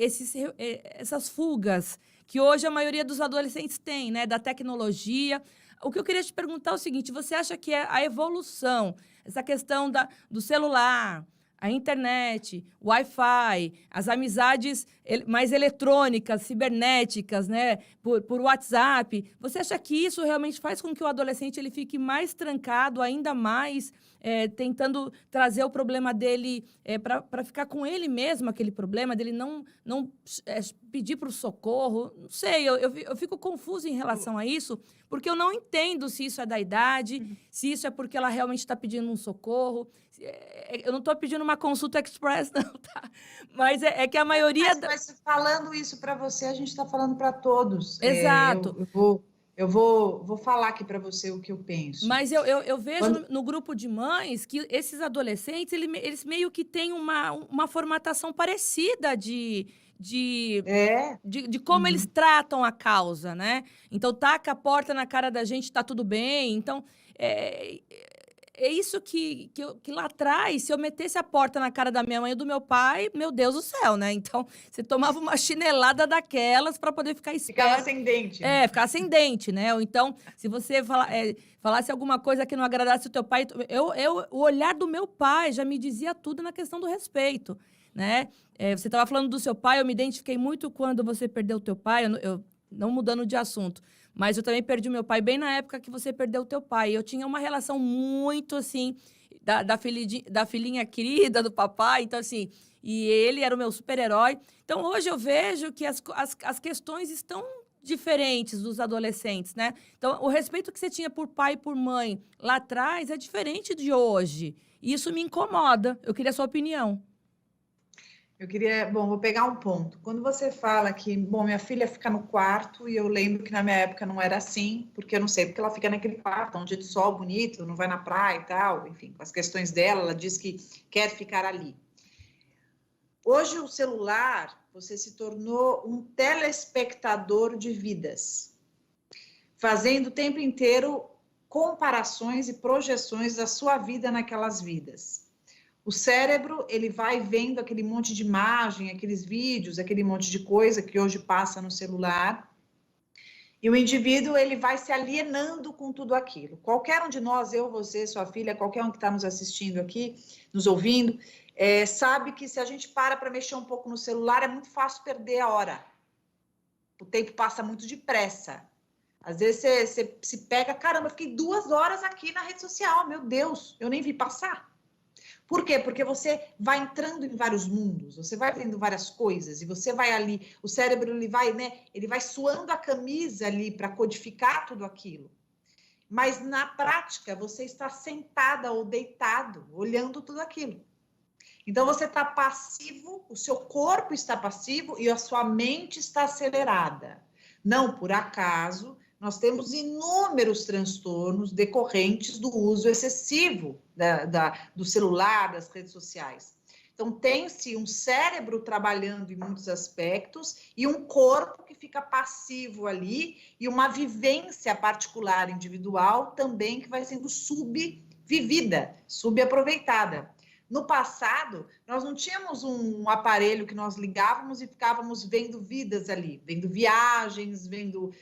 essas fugas que hoje a maioria dos adolescentes tem, né? Da tecnologia. O que eu queria te perguntar é o seguinte: você acha que a evolução, essa questão do celular, a internet, o Wi-Fi, as amizades mais eletrônicas, cibernéticas, né? Por WhatsApp. Você acha que isso realmente faz com que o adolescente ele fique mais trancado, ainda mais, tentando trazer o problema dele para ficar com ele mesmo, aquele problema dele não pedir para o socorro? Não sei, eu fico confusa em relação a isso, porque eu não entendo se isso é da idade, se isso é porque ela realmente está pedindo um socorro. Eu não estou pedindo uma consulta express, não, tá? Mas é que a maioria... Mas falando isso para você, a gente está falando para todos. Exato. Eu vou falar aqui para você o que eu penso. Mas eu vejo no grupo de mães que esses adolescentes, eles meio que têm uma formatação parecida de como eles tratam a causa, né? Então, taca a porta na cara da gente, tá tudo bem. Então, é isso que lá atrás, se eu metesse a porta na cara da minha mãe ou do meu pai, meu Deus do céu, né? Então, você tomava uma chinelada daquelas para poder ficar esperto. Ficava sem dente. Né? Ficava sem dente, né? Ou então, se você falasse alguma coisa que não agradasse o teu pai... O olhar do meu pai já me dizia tudo na questão do respeito, né? Você estava falando do seu pai, eu me identifiquei muito quando você perdeu o teu pai, eu não mudando de assunto, mas eu também perdi o meu pai bem na época que você perdeu o teu pai. Eu tinha uma relação muito, assim, da filhinha querida do papai, então, assim, e ele era o meu super-herói. Então, hoje eu vejo que as questões estão diferentes dos adolescentes, né? Então, o respeito que você tinha por pai e por mãe lá atrás é diferente de hoje. E isso me incomoda. Eu queria a sua opinião. Vou pegar um ponto. Quando você fala que, minha filha fica no quarto, e eu lembro que na minha época não era assim, porque eu não sei, porque ela fica naquele quarto, um dia de sol bonito, não vai na praia e tal, enfim, com as questões dela, ela diz que quer ficar ali. Hoje o celular, você se tornou um telespectador de vidas, fazendo o tempo inteiro comparações e projeções da sua vida naquelas vidas. O cérebro, ele vai vendo aquele monte de imagem, aqueles vídeos, aquele monte de coisa que hoje passa no celular. E o indivíduo, ele vai se alienando com tudo aquilo. Qualquer um de nós, eu, você, sua filha, qualquer um que está nos assistindo aqui, nos ouvindo, sabe que se a gente para mexer um pouco no celular, é muito fácil perder a hora. O tempo passa muito depressa. Às vezes você se pega, caramba, eu fiquei 2 horas aqui na rede social, meu Deus, eu nem vi passar. Por quê? Porque você vai entrando em vários mundos, você vai vendo várias coisas e você vai ali, o cérebro ele vai suando a camisa ali para codificar tudo aquilo. Mas na prática você está sentada ou deitado, olhando tudo aquilo. Então você está passivo, o seu corpo está passivo e a sua mente está acelerada. Não por acaso, nós temos inúmeros transtornos decorrentes do uso excessivo do celular, das redes sociais. Então, tem-se um cérebro trabalhando em muitos aspectos e um corpo que fica passivo ali e uma vivência particular, individual, também que vai sendo subvivida, subaproveitada. No passado, nós não tínhamos um aparelho que nós ligávamos e ficávamos vendo vidas ali, vendo viagens, vendo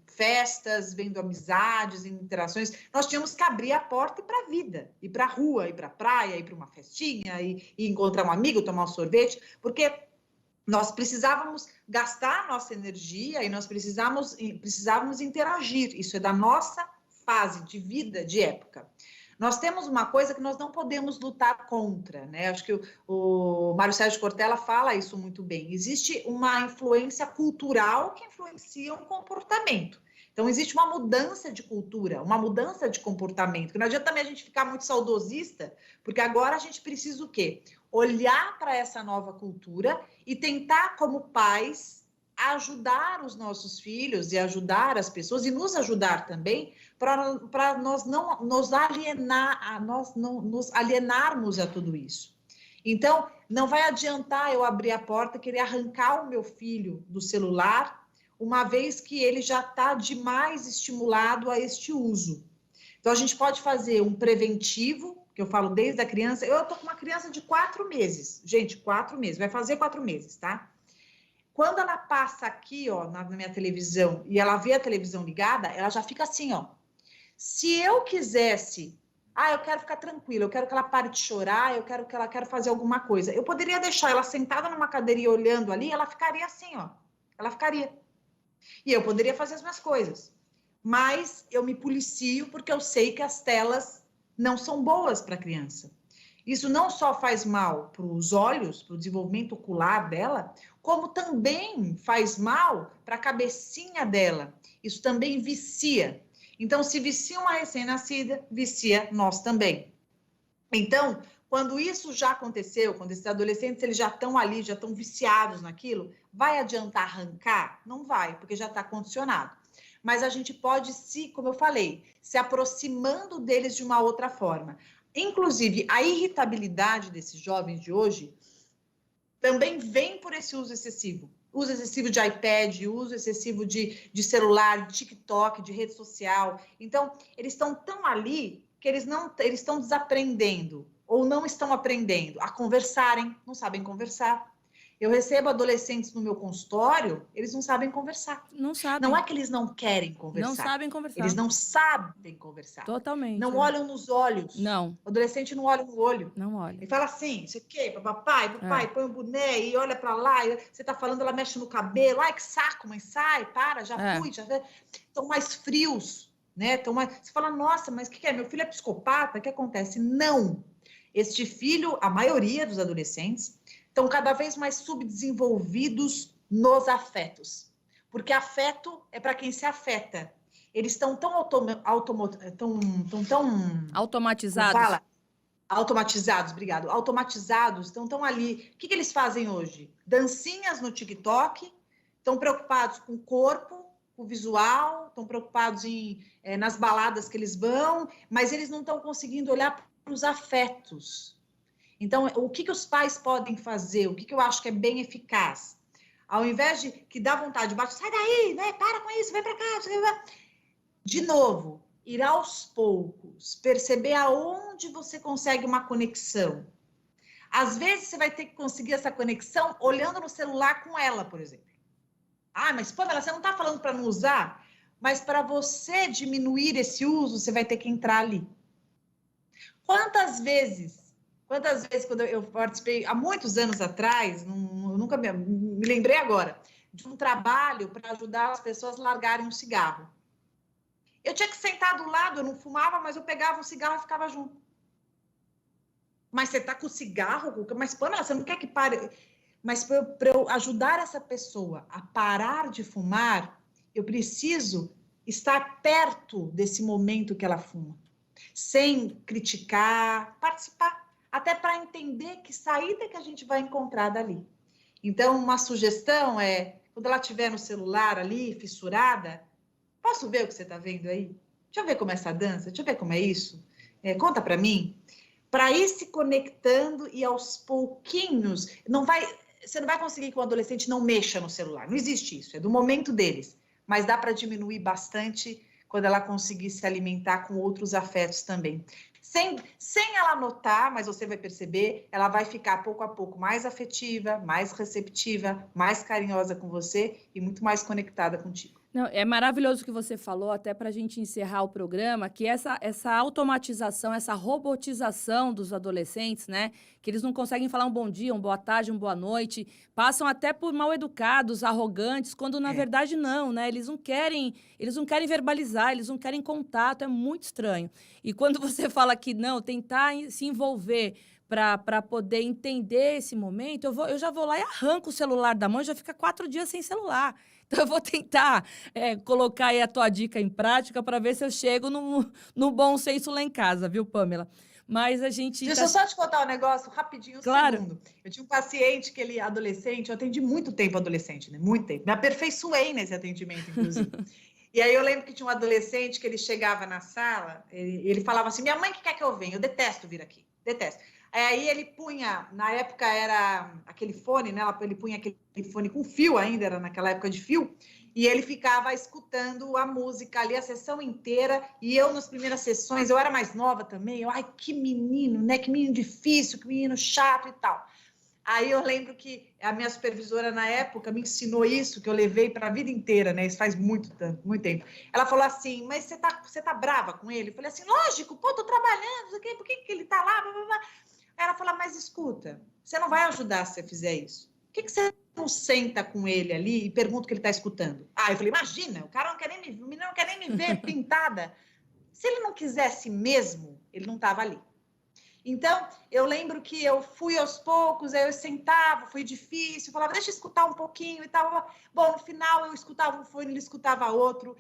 festas, vendo amizades, interações. Nós tínhamos que abrir a porta e ir para a vida, ir para a rua, ir para a praia, ir para uma festinha, ir encontrar um amigo, tomar um sorvete, porque nós precisávamos gastar a nossa energia e nós precisávamos interagir. Isso é da nossa fase de vida, de época. Nós temos uma coisa que nós não podemos lutar contra, né? Acho que o Mário Sérgio Cortella fala isso muito bem. Existe uma influência cultural que influencia um comportamento. Então, existe uma mudança de cultura, uma mudança de comportamento. Não adianta também a gente ficar muito saudosista, porque agora a gente precisa o quê? Olhar para essa nova cultura e tentar, como pais, ajudar os nossos filhos e ajudar as pessoas e nos ajudar também para nós não nos alienarmos a tudo isso. Então, não vai adiantar eu abrir a porta e querer arrancar o meu filho do celular, uma vez que ele já está demais estimulado a este uso. Então, a gente pode fazer um preventivo, que eu falo desde a criança. Eu estou com uma criança de 4 meses. Gente, 4 meses. Vai fazer 4 meses, tá? Quando ela passa aqui, ó, na minha televisão, e ela vê a televisão ligada, ela já fica assim, ó. Se eu quisesse Ah, eu quero ficar tranquila, eu quero que ela pare de chorar, eu quero que ela quer fazer alguma coisa. Eu poderia deixar ela sentada numa cadeira e olhando ali, ela ficaria assim, ó. Ela ficaria. E eu poderia fazer as minhas coisas. Mas eu me policio porque eu sei que as telas não são boas para a criança. Isso não só faz mal para os olhos, para o desenvolvimento ocular dela, como também faz mal para a cabecinha dela. Isso também vicia. Então, se vicia uma recém-nascida, vicia nós também. Então, quando isso já aconteceu, quando esses adolescentes eles já estão ali, já estão viciados naquilo, vai adiantar arrancar? Não vai, porque já está condicionado. Mas a gente pode se, como eu falei, se aproximando deles de uma outra forma. Inclusive, a irritabilidade desses jovens de hoje também vem por esse uso excessivo. Uso excessivo de iPad, uso excessivo de celular, de TikTok, de rede social. Então, eles estão tão ali que eles estão desaprendendo ou não estão aprendendo a conversarem, não sabem conversar. Eu recebo adolescentes no meu consultório, eles não sabem conversar. Não Não sabem. é que eles não querem conversar. Não sabem conversar. Eles não sabem conversar. Totalmente. Não olham nos olhos. Não. O adolescente não olha no olho. Não olha. Ele fala assim, você quer, papai, põe o boné e olha para lá. E você tá falando, ela mexe no cabelo. Ai, que saco, mãe, sai, para, já fui. Estão mais frios, né? Você fala, nossa, mas o que é? Meu filho é psicopata? O que acontece? Não. Este filho, a maioria dos adolescentes, estão cada vez mais subdesenvolvidos nos afetos. Porque afeto é para quem se afeta. Eles estão tão automatizados. Fala? Automatizados, obrigado. Automatizados, estão ali. O que eles fazem hoje? Dancinhas no TikTok, estão preocupados com o corpo, com o visual, estão preocupados nas baladas que eles vão, mas eles não estão conseguindo olhar para os afetos. Então, o que os pais podem fazer? O que eu acho que é bem eficaz? Ao invés de que dá vontade, bate, sai daí, né? Para com isso, vem para cá. De novo, ir aos poucos, perceber aonde você consegue uma conexão. Às vezes, você vai ter que conseguir essa conexão olhando no celular com ela, por exemplo. Ah, mas, Pamela, você não está falando para não usar? Mas para você diminuir esse uso, você vai ter que entrar ali. Quantas vezes, quando eu participei, há muitos anos atrás, nunca me lembrei agora, de um trabalho para ajudar as pessoas a largarem um cigarro. Eu tinha que sentar do lado, eu não fumava, mas eu pegava um cigarro e ficava junto. Mas você está com o cigarro? Mas, Pamela, você não quer que pare? Mas para eu ajudar essa pessoa a parar de fumar, eu preciso estar perto desse momento que ela fuma. Sem criticar, participar, até para entender que saída que a gente vai encontrar dali. Então, uma sugestão é, quando ela estiver no celular ali, fissurada, posso ver o que você está vendo aí? Deixa eu ver como é essa dança, deixa eu ver como é isso. Conta para mim. Para ir se conectando e aos pouquinhos, você não vai conseguir que o adolescente não mexa no celular. Não existe isso, é do momento deles. Mas dá para diminuir bastante quando ela conseguir se alimentar com outros afetos também. Sem ela notar, mas você vai perceber, ela vai ficar pouco a pouco mais afetiva, mais receptiva, mais carinhosa com você e muito mais conectada contigo. Não, é maravilhoso o que você falou, até para a gente encerrar o programa, que essa automatização, essa robotização dos adolescentes, né? Que eles não conseguem falar um bom dia, uma boa tarde, uma boa noite, passam até por mal educados, arrogantes, quando na verdade não, né? Eles não querem verbalizar, eles não querem contato, é muito estranho. E quando você fala que não, tentar se envolver para poder entender esse momento, eu já vou lá e arranco o celular da mão e já fica 4 dias sem celular. Então, eu vou tentar colocar aí a tua dica em prática para ver se eu chego no bom senso lá em casa, viu, Pamela? Mas a gente... Deixa eu só te contar um negócio rapidinho, claro. Segundo. Eu tinha um paciente que ele, adolescente, eu atendi muito tempo adolescente, né? Muito tempo. Me aperfeiçoei nesse atendimento, inclusive. E aí eu lembro que tinha um adolescente que ele chegava na sala, ele falava assim, minha mãe que quer que eu venha, eu detesto vir aqui, detesto. Aí ele punha, na época era aquele fone, né? Ele punha aquele fone com fio ainda, era naquela época de fio, e ele ficava escutando a música ali a sessão inteira, e eu nas primeiras sessões, eu era mais nova também, ai, que menino, né? Que menino difícil, que menino chato e tal. Aí eu lembro que a minha supervisora na época me ensinou isso, que eu levei para a vida inteira, né? Isso faz muito tempo. Ela falou assim, mas você tá brava com ele? Eu falei assim, lógico, pô, tô trabalhando, por que ele tá lá? Blá, blá, blá. Aí ela falou, mas escuta, você não vai ajudar se você fizer isso. Por que você não senta com ele ali e pergunta o que ele está escutando? Ah, eu falei, imagina, o menino não quer nem me ver pintada. Se ele não quisesse mesmo, ele não estava ali. Então, eu lembro que eu fui aos poucos, aí eu sentava, foi difícil, falava, deixa eu escutar um pouquinho e tal. Bom, no final eu escutava um fone, ele escutava outro.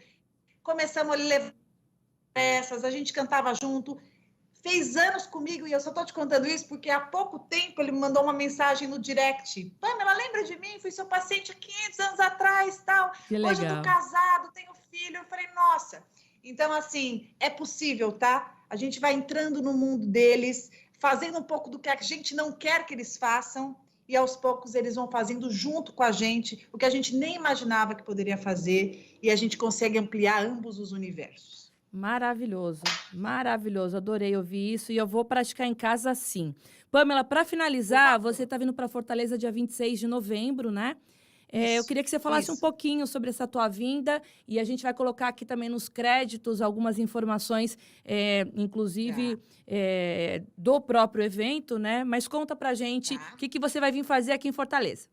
Começamos a levar peças, a gente cantava junto. Fez anos comigo, e eu só estou te contando isso porque há pouco tempo ele me mandou uma mensagem no direct. Pamela, lembra de mim? Fui seu paciente há 500 anos atrás, tal. Que Hoje eu legal. estou casado, tenho filho. Eu falei, nossa. Então, assim, é possível, tá? A gente vai entrando no mundo deles, fazendo um pouco do que a gente não quer que eles façam, e aos poucos eles vão fazendo junto com a gente o que a gente nem imaginava que poderia fazer, e a gente consegue ampliar ambos os universos. Maravilhoso, maravilhoso. Adorei ouvir isso e eu vou praticar em casa sim. Pamela, para finalizar, você está vindo para Fortaleza dia 26 de novembro, né? Eu queria que você falasse um pouquinho sobre essa tua vinda e a gente vai colocar aqui também nos créditos algumas informações, inclusive do próprio evento, né? Mas conta pra gente o que você vai vir fazer aqui em Fortaleza.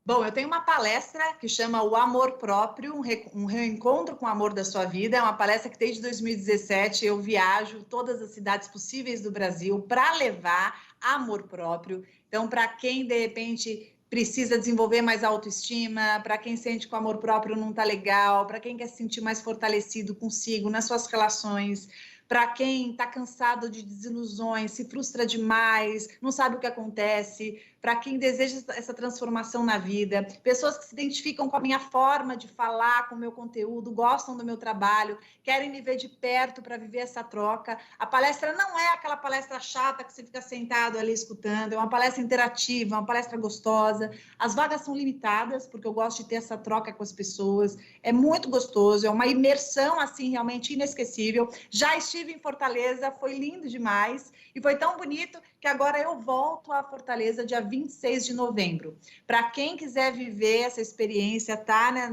Bom, eu tenho uma palestra que chama O Amor Próprio, um reencontro com o amor da sua vida. É uma palestra que desde 2017 eu viajo todas as cidades possíveis do Brasil para levar amor próprio. Então, para quem, de repente, precisa desenvolver mais autoestima, para quem sente que o amor próprio não está legal, para quem quer se sentir mais fortalecido consigo, nas suas relações, para quem está cansado de desilusões, se frustra demais, não sabe o que acontece, para quem deseja essa transformação na vida, pessoas que se identificam com a minha forma de falar, com o meu conteúdo, gostam do meu trabalho, querem me ver de perto para viver essa troca. A palestra não é aquela palestra chata que você fica sentado ali escutando, é uma palestra interativa, uma palestra gostosa. As vagas são limitadas, porque eu gosto de ter essa troca com as pessoas, é muito gostoso, é uma imersão assim realmente inesquecível. Já estive em Fortaleza, foi lindo demais, e foi tão bonito que agora eu volto a Fortaleza dia 26 de novembro. Para quem quiser viver essa experiência, tá, né,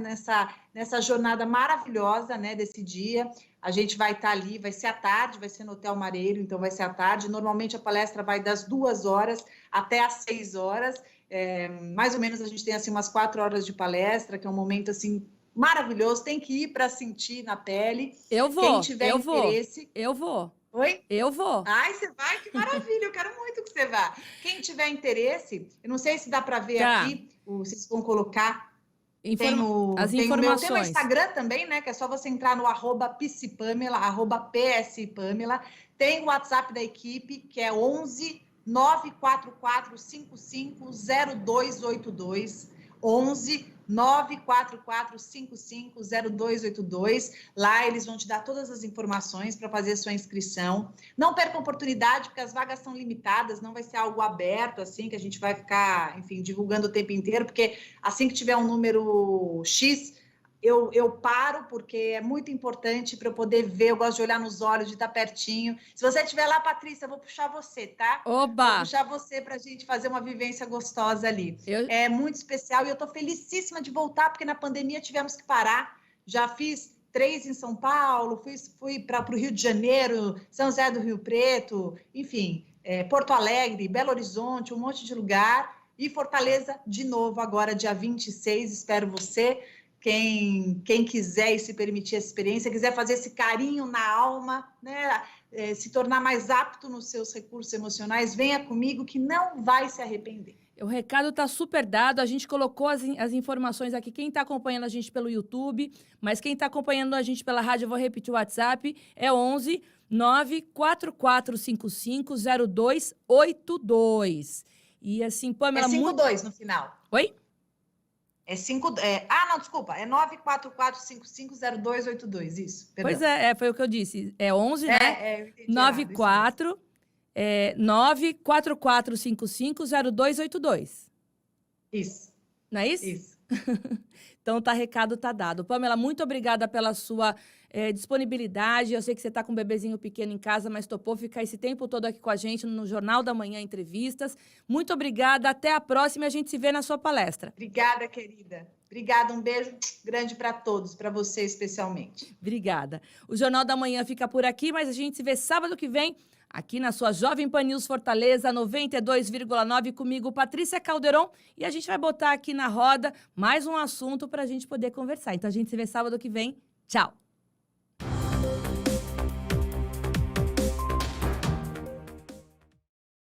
nessa jornada maravilhosa, né, desse dia, a gente vai estar ali, vai ser à tarde, vai ser no Hotel Mareiro, então vai ser à tarde. Normalmente a palestra vai das 2h até às 6h. Mais ou menos a gente tem assim umas 4 horas de palestra, que é um momento assim maravilhoso, tem que ir para sentir na pele. Eu vou, Quem tiver interesse... Eu vou. Oi? Eu vou. Ai, você vai? Que maravilha, eu quero muito que você vá. Quem tiver interesse, eu não sei se dá para ver aqui, vocês vão colocar. As informações. Tem o Instagram também, né? Que é só você entrar no @psipamela, @psipamela. Tem o WhatsApp da equipe, que é 11 944 55 0282. 11 944 55 0282. Lá eles vão te dar todas as informações para fazer sua inscrição. Não perca a oportunidade, porque as vagas são limitadas, não vai ser algo aberto, assim, que a gente vai ficar, enfim, divulgando o tempo inteiro, porque assim que tiver um número X, eu paro, porque é muito importante para eu poder ver, eu gosto de olhar nos olhos, de estar pertinho. Se você estiver lá, Patrícia, eu vou puxar você, tá? Oba! Vou puxar você para a gente fazer uma vivência gostosa ali. É muito especial e eu estou felicíssima de voltar, porque na pandemia tivemos que parar. Já fiz 3 em São Paulo, fui para o Rio de Janeiro, São José do Rio Preto, enfim, Porto Alegre, Belo Horizonte, um monte de lugar. E Fortaleza de novo agora, dia 26, espero você. Quem quiser e se permitir essa experiência, quiser fazer esse carinho na alma, né, se tornar mais apto nos seus recursos emocionais, venha comigo que não vai se arrepender. O recado está super dado, a gente colocou as informações aqui, quem está acompanhando a gente pelo YouTube, mas quem está acompanhando a gente pela rádio, eu vou repetir o WhatsApp, é 11 94455 0282. E assim, Pamela... É 52 no final. Oi? Não, desculpa, é 944550282, isso. Perdão. Pois foi o que eu disse. É 11, né? Eu entendi 94 94455 0282. Isso. Não é isso? Isso. Então, tá, recado tá dado. Pamela, muito obrigada pela sua disponibilidade. Eu sei que você está com um bebezinho pequeno em casa, mas topou ficar esse tempo todo aqui com a gente no Jornal da Manhã Entrevistas. Muito obrigada, até a próxima e a gente se vê na sua palestra. Obrigada, querida. Obrigada, um beijo grande para todos, para você especialmente. Obrigada. O Jornal da Manhã fica por aqui, mas a gente se vê sábado que vem aqui na sua Jovem Pan News Fortaleza 92,9 comigo, Patrícia Calderon, e a gente vai botar aqui na roda mais um assunto para a gente poder conversar. Então a gente se vê sábado que vem. Tchau!